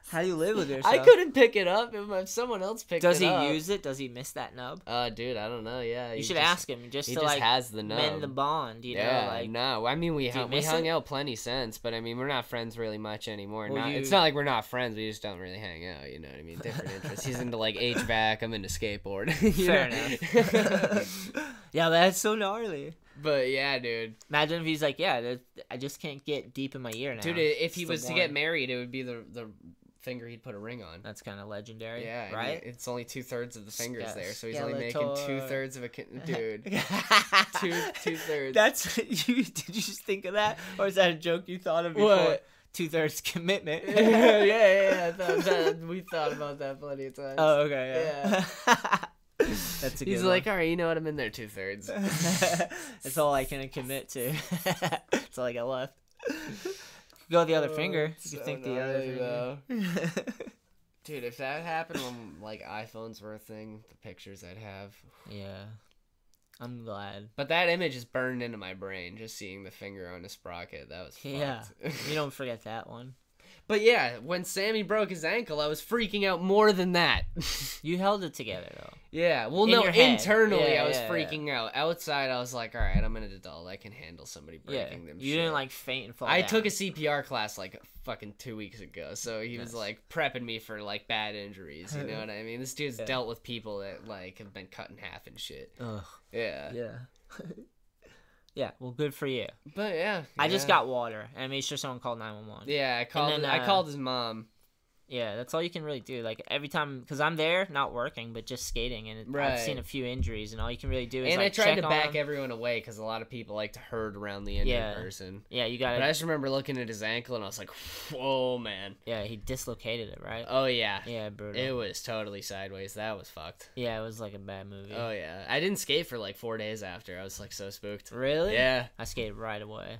How do you live with yourself? I couldn't pick it up if someone else picked it up. Does he use it? Does he miss that nub? Dude, I don't know. Yeah, you should ask him just to like has the nub. Mend the bond. You know, like no. I mean, we hung out plenty since, but I mean, we're not friends really much anymore. It's not like we're not friends. We just don't really hang out. You know what I mean? Different interests. He's into like HVAC. I'm into skateboarding. Fair enough. Yeah, that's so gnarly. But yeah, dude. Imagine if he's like, yeah, I just can't get deep in my ear now. Dude, if he was to get married, it would be the finger he'd put a ring on. That's kind of legendary. Yeah, right. I mean, it's only 2/3 of the fingers there, so he's only making 2/3 of a dude. 2/3. That's you. Did you just think of that, or is that a joke you thought of before? What? 2/3 commitment. yeah. We thought about that plenty of times. Oh, okay. Yeah. That's a good He's like, all right, you know what? I'm in there 2/3. That's all I can commit to. That's all I got left. Go the other finger. You think the other finger. Dude, if that happened when like iPhones were a thing, the pictures I'd have. Yeah. I'm glad. But that image is burned into my brain, just seeing the finger on a sprocket. That was fucked. Yeah. You don't forget that one. But yeah, when Sammy broke his ankle, I was freaking out more than that. You held it together, though. Yeah, well, no, internally I was freaking out. Outside, I was like, all right, I'm an adult. I can handle somebody breaking them. You didn't, like, faint and fall I down. took a CPR class, like, fucking 2 weeks ago, so he was, like, prepping me for, like, bad injuries, you know what I mean? This dude's dealt with people that, like, have been cut in half and shit. Ugh. Yeah. Yeah. Yeah, well, good for you. But yeah, I just got water, and I made sure someone called 911. Yeah, I called his mom. Yeah, that's all you can really do. Like, every time, because I'm there, not working, but just skating, and I've seen a few injuries, and all you can really do is, and like, I tried to check back on everyone away, because a lot of people like to herd around the injured person. Yeah, you got it. But I just remember looking at his ankle, and I was like, whoa, man. Yeah, he dislocated it, right? Oh, yeah. Yeah, brutal. It was totally sideways. That was fucked. Yeah, it was like a bad movie. Oh, yeah. I didn't skate for, like, 4 days after. I was, like, so spooked. Really? Yeah. I skated right away.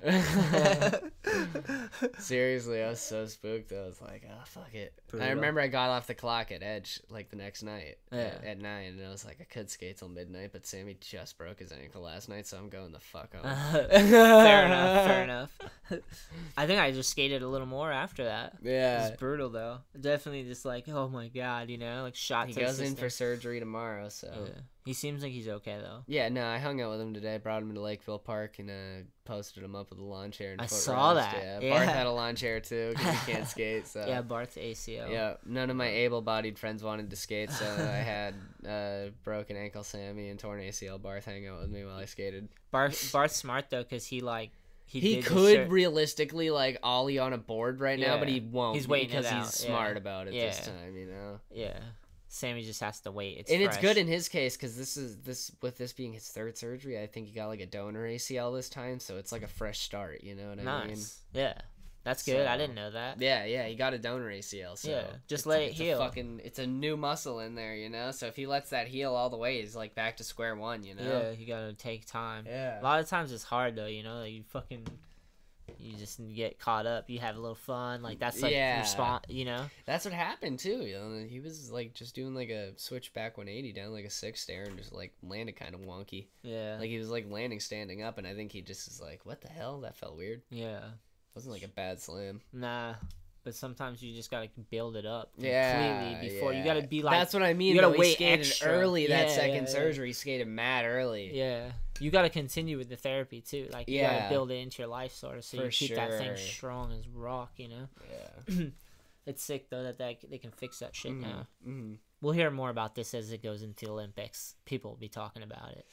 Seriously, I was so spooked. I was like, oh, fuck it. Brutal. I remember I got off the clock at Edge, like, the next night at 9, and I was like, I could skate till midnight, but Sammy just broke his ankle last night, so I'm going the fuck home. Fair enough. I think I just skated a little more after that. Yeah. It was brutal, though. Definitely just like, oh my god, you know, like shot. He goes in for surgery tomorrow, so. Yeah. He seems like he's okay though. Yeah, no, I hung out with him today. Brought him into Lakeville Park and posted him up with a lawn chair and I footrest. saw that. Yeah, Bart had a lawn chair too because he can't skate. So yeah, Bart's ACL. Yeah, none of my able-bodied friends wanted to skate, so I had broken ankle Sammy and torn ACL Bart hang out with me while I skated. Bart's smart though, cause he could realistically like ollie on a board right now, but he won't. He's waiting because it out. he's smart about it this time, you know. Yeah. Sammy just has to wait. It's good in his case because this being his third surgery, I think he got like a donor ACL this time, so it's like a fresh start. You know what I mean? Yeah, that's good. I didn't know that. Yeah, he got a donor ACL. So yeah, just let it heal. It's a new muscle in there, you know. So if he lets that heal all the way, he's like back to square one, you know. Yeah, you gotta take time. Yeah. A lot of times it's hard though, you know. You just get caught up. You have a little fun, like that's like you know. That's what happened too. You know, he was like just doing like a switchback 180 down like a 6 stair and just like landed kind of wonky. Yeah, like he was like landing standing up, and I think he just is like, what the hell? That felt weird. Yeah, wasn't like a bad slam. Nah. But sometimes you just gotta build it up completely before you gotta be like. That's what I mean. You gotta wait skated extra early that second surgery. He skated mad early. Yeah, you gotta continue with the therapy too. Like you gotta build it into your life sort of, so you keep that thing strong as rock. You know. Yeah. It's sick though that they can fix that shit now. Mm-hmm. We'll hear more about this as it goes into the Olympics. People will be talking about it.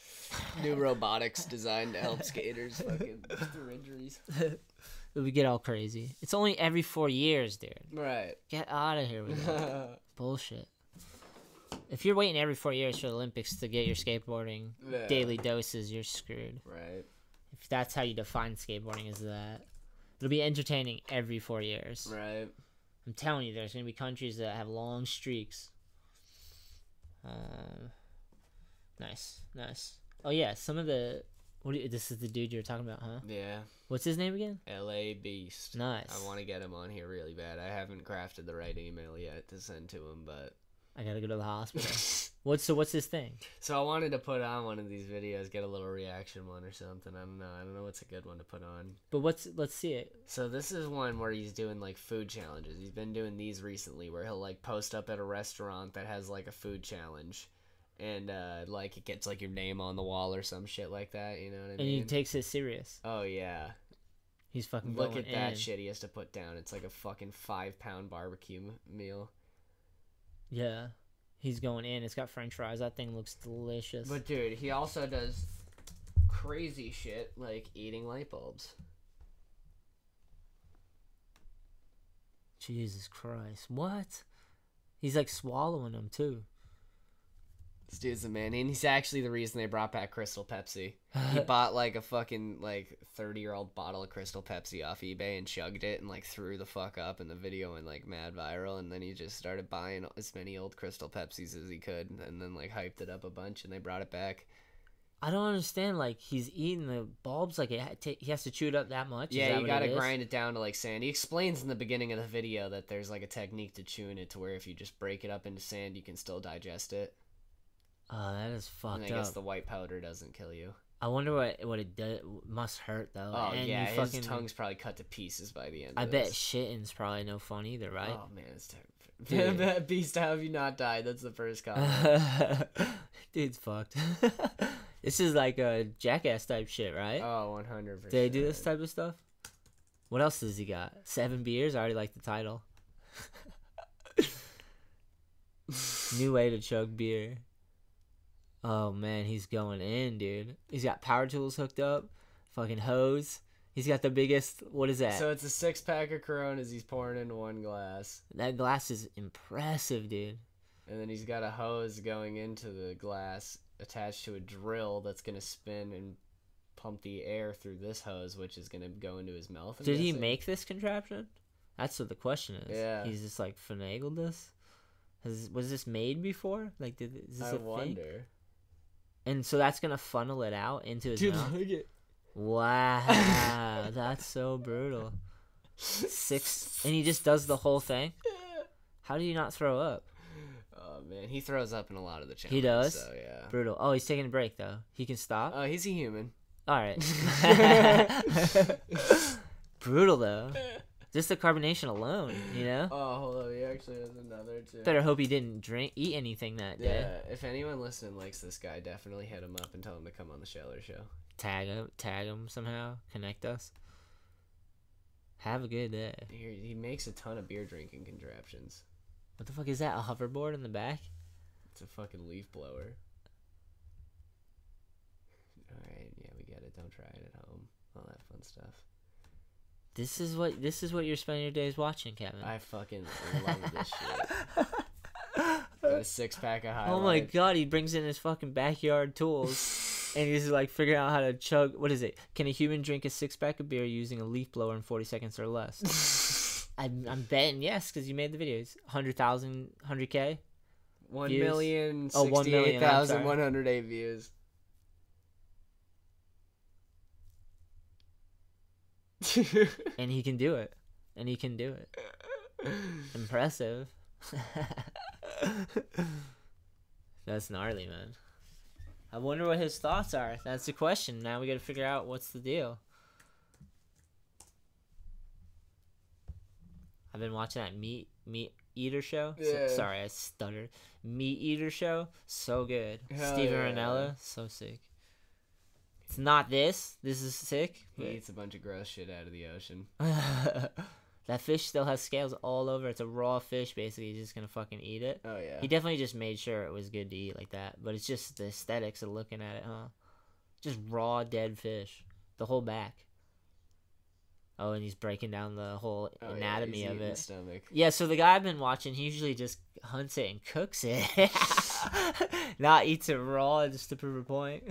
New robotics designed to help skaters fucking through injuries. We get all crazy. It's only every 4 years, dude. Right. Get out of here with that. Bullshit. If you're waiting every 4 years for the Olympics to get your skateboarding daily doses, you're screwed. Right. If that's how you define skateboarding, is that. It'll be entertaining every 4 years. Right. I'm telling you, there's going to be countries that have long streaks. Nice. Oh, yeah, some of the... this is the dude you were talking about, huh? Yeah. What's his name again? LA Beast. Nice. I want to get him on here really bad. I haven't crafted the right email yet to send to him, but I gotta go to the hospital. What's his thing? So I wanted to put on one of these videos, get a little reaction one or something. I don't know what's a good one to put on. But let's see it. So this is one where he's doing like food challenges. He's been doing these recently where he'll like post up at a restaurant that has like a food challenge. And, like, it gets, like, your name on the wall or some shit like that, you know what I mean? And he takes it serious. Oh, yeah. He's fucking Look at that shit he has to put down. It's like a fucking 5-pound barbecue meal. Yeah. He's going in. It's got french fries. That thing looks delicious. But, dude, he also does crazy shit like eating light bulbs. Jesus Christ. What? He's, like, swallowing them, too. This dude's the man, and he's actually the reason they brought back Crystal Pepsi. He bought like a fucking like 30-year-old bottle of Crystal Pepsi off eBay and chugged it and like threw the fuck up, and the video went like mad viral. And then he just started buying as many old Crystal Pepsis as he could, and then like hyped it up a bunch, and they brought it back. I don't understand. Like he's eating the bulbs, like he has to chew it up that much. Yeah, you gotta grind it down to like sand. He explains in the beginning of the video that there's like a technique to chewing it to where if you just break it up into sand, you can still digest it. Oh, that is fucked up. And I guess the white powder doesn't kill you. I wonder what it does. Must hurt though. Oh and yeah, his tongue's probably cut to pieces by the end. I bet shitting's probably no fun either, right? Oh man, it's terrible. Beast, how have you not died? That's the first comment. Dude's fucked. This is like a Jackass type shit, right? Oh, 100%. Did they do this type of stuff? What else does he got? 7 beers? I already like the title. New way to chug beer. Oh man, he's going in, dude. He's got power tools hooked up, fucking hose. He's got the biggest. What is that? So it's a 6-pack of Coronas he's pouring into one glass. That glass is impressive, dude. And then he's got a hose going into the glass attached to a drill that's gonna spin and pump the air through this hose, which is gonna go into his mouth. Did he make this contraption? That's what the question is. Yeah. He's just like finagled this. Was this made before? Like, is this a thing? And so that's gonna funnel it out into his mouth. Look it. Wow, that's so brutal. 6, and he just does the whole thing. How do you not throw up? Oh man, he throws up in a lot of the challenges. He does. So yeah. Brutal. Oh, he's taking a break though. He can stop. Oh, he's a human. All right. Brutal though. Just the carbonation alone, you know? Oh, hold on. He actually has another, too. Better hope he didn't eat anything that day. Yeah, if anyone listening likes this guy, definitely hit him up and tell him to come on the Sheller Show. Tag him somehow. Connect us. Have a good day. He makes a ton of beer drinking contraptions. What the fuck is that? A hoverboard in the back? It's a fucking leaf blower. Alright, yeah, we get it. Don't try it at home. All that fun stuff. This is what you're spending your days watching, Kevin. I fucking love this shit. Got a 6-pack of Highlight. Oh my god, he brings in his fucking backyard tools. And he's like figuring out how to chug. What is it? Can a human drink a 6-pack of beer using a leaf blower in 40 seconds or less? I'm betting yes, because you made the videos. 100,000, 100K? 1,068,108 views. And he can do it. Impressive. That's gnarly, man. I wonder what his thoughts are. That's the question. Now we gotta figure out what's the deal. I've been watching that meat eater show. Yeah. Sorry, I stuttered. Meat eater show. So good. Hell Steven yeah. Ranella. So sick. It's not this. This is sick. He eats a bunch of gross shit out of the ocean. That fish still has scales all over. It's a raw fish, basically. He's just gonna fucking eat it. Oh, yeah. He definitely just made sure it was good to eat like that. But it's just the aesthetics of looking at it, huh? Just raw, dead fish. The whole back. Oh, and he's breaking down the whole anatomy of it. Stomach. Yeah, so the guy I've been watching, he usually just hunts it and cooks it. Not eats it raw, just to prove a point.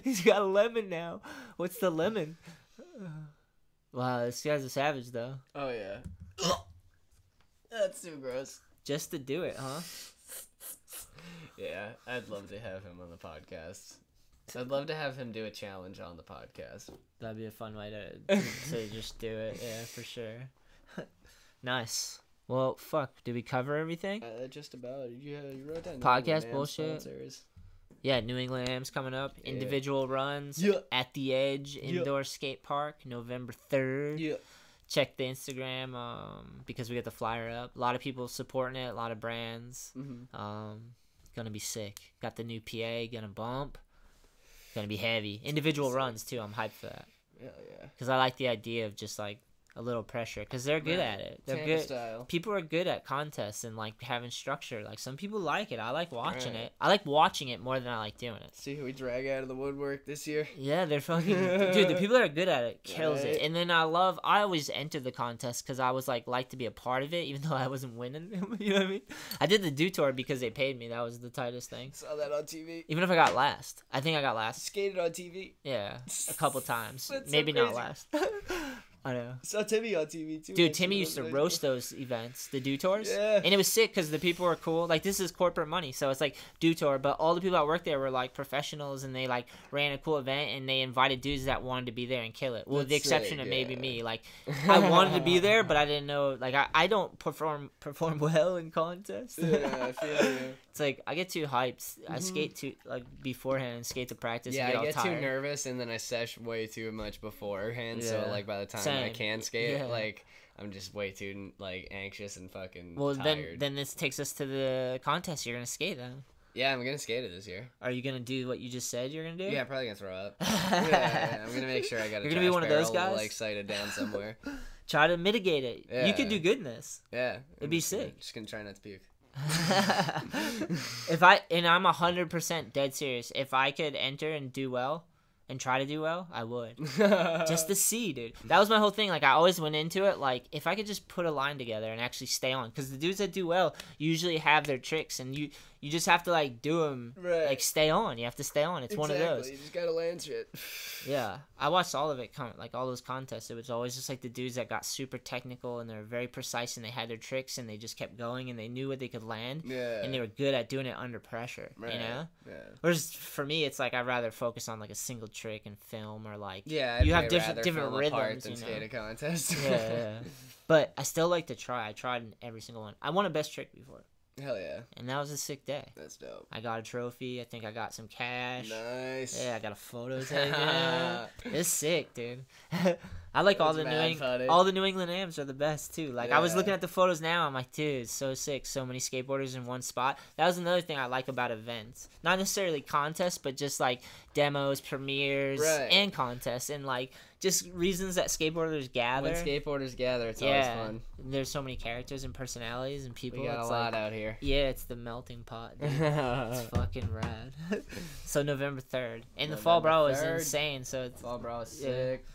He's got a lemon now. What's the lemon? Wow, this guy's a savage, though. Oh, yeah. That's too gross. Just to do it, huh? Yeah, I'd love to have him on the podcast. I'd love to have him do a challenge on the podcast. That'd be a fun way to just do it. Yeah, for sure. Nice. Well, fuck. Did we cover everything? Just about. You wrote down podcast bullshit. Sponsors. Yeah, New England Am's coming up. Yeah. Individual runs. Yeah. At the Edge Indoor Skate Park, November 3rd. Yeah. Check the Instagram because we got the flyer up. A lot of people supporting it. A lot of brands. Mm-hmm. Gonna be sick. Got the new PA. Gonna bump. Gonna be heavy. Individual runs too. I'm hyped for that. Hell yeah. Because I like the idea of just like a little pressure. Because they're good at it. They're Tampa good. style. People are good at contests and like having structure. Like some people like it. I like watching it. I like watching it more than I like doing it. See who we drag out of the woodwork this year. Yeah, they're fucking dude. The people that are good at it kills Right. it. And then I always entered the contest because I was like to be a part of it, even though I wasn't winning. You know what I mean? I did the do tour because they paid me. That was the tightest thing. Saw that on TV. Even if I got last, I think I got last. Skated on TV. Yeah, a couple times. That's so Maybe not crazy. last. I know. Saw Timmy on TV too. Dude, Timmy used to roast those events, the do tours. Yeah. And it was sick because the people were cool. Like, this is corporate money, so it's like do tour. But all the people that worked there were like professionals, and they like ran a cool event, and they invited dudes that wanted to be there and kill it. Well, with the That's exception sick, of maybe yeah. me. Like, I wanted to be there, but I didn't know. Like, I don't perform well in contests. Yeah, I feel you. It's like I get too hyped. I skate too like beforehand and skate to practice. Yeah, and get I all get tired. too nervous, and then I sesh way too much beforehand. Yeah. So like by the time I Same. can skate, Yeah. like I'm just way too like anxious and fucking Well, tired. then this takes us to the contest. You're gonna skate then. Yeah, I'm gonna skate it this year. Are you gonna do what you just said you're gonna do? Yeah, I'm probably gonna throw up. Yeah, I'm gonna make sure I got a You're gonna be trash one of those barrel, guys? like sighted down somewhere. Try to mitigate it. Yeah. You could do good in this. Yeah, It'd be sick. Just gonna try not to puke. I'm 100% dead serious. If I could enter and do well and try to do well, I would. Just to see, dude. That was my whole thing. Like, I always went into it, like, if I could just put a line together and actually stay on. Because the dudes that do well usually have their tricks, and you just have to, like, do them. Right. Like, stay on. You have to stay on. It's one of those. You just gotta land shit. Yeah, I watched all of it, like all those contests. It was always just like the dudes that got super technical and they're very precise and they had their tricks and they just kept going and they knew what they could land. Yeah. And they were good at doing it under pressure, Right. you know? Yeah. Whereas for me, it's like I'd rather focus on like a single trick and film or like Yeah, you I'd have way rather different film a part rhythms, than you know? skate a contest. Yeah. But I still like to try. I tried in every single one. I won a best trick before. Hell yeah. And that was a sick day. That's dope. I got a trophy. I think I got some cash. Nice. Yeah, I got a photo taken. It's sick, dude. I like all It's the mad funny. all the New England Ams are the best too. Like I was looking at the photos now, I'm like, dude, it's so sick. So many skateboarders in one spot. That was another thing I like about events. Not necessarily contests, but just like demos, premieres, and contests, and like just reasons that skateboarders gather. When skateboarders gather, it's always fun. There's so many characters and personalities and people. We got a lot out here. Yeah, it's the melting pot, dude. It's fucking rad. So November 3rd. And the Fall Brawl is insane. So it's Fall Brawl is sick.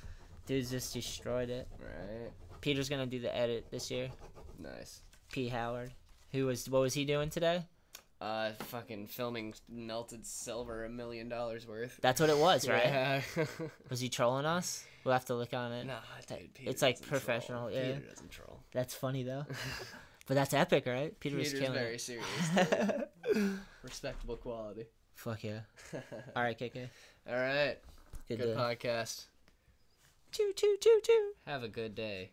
Dude's just destroyed it. Right. Peter's gonna do the edit this year. Nice. P. Howard. What was he doing today? Fucking filming melted silver $1 million worth. That's what it was, right? Yeah. Was he trolling us? We'll have to look on it. Nah, dude, Peter it's like professional. Troll. Yeah. Peter doesn't troll. That's funny though. But that's epic, right? Peter's killing very it. serious. Respectable quality. Fuck yeah. All right, KK. All right. Good day. podcast. Choo choo choo choo. Have a good day.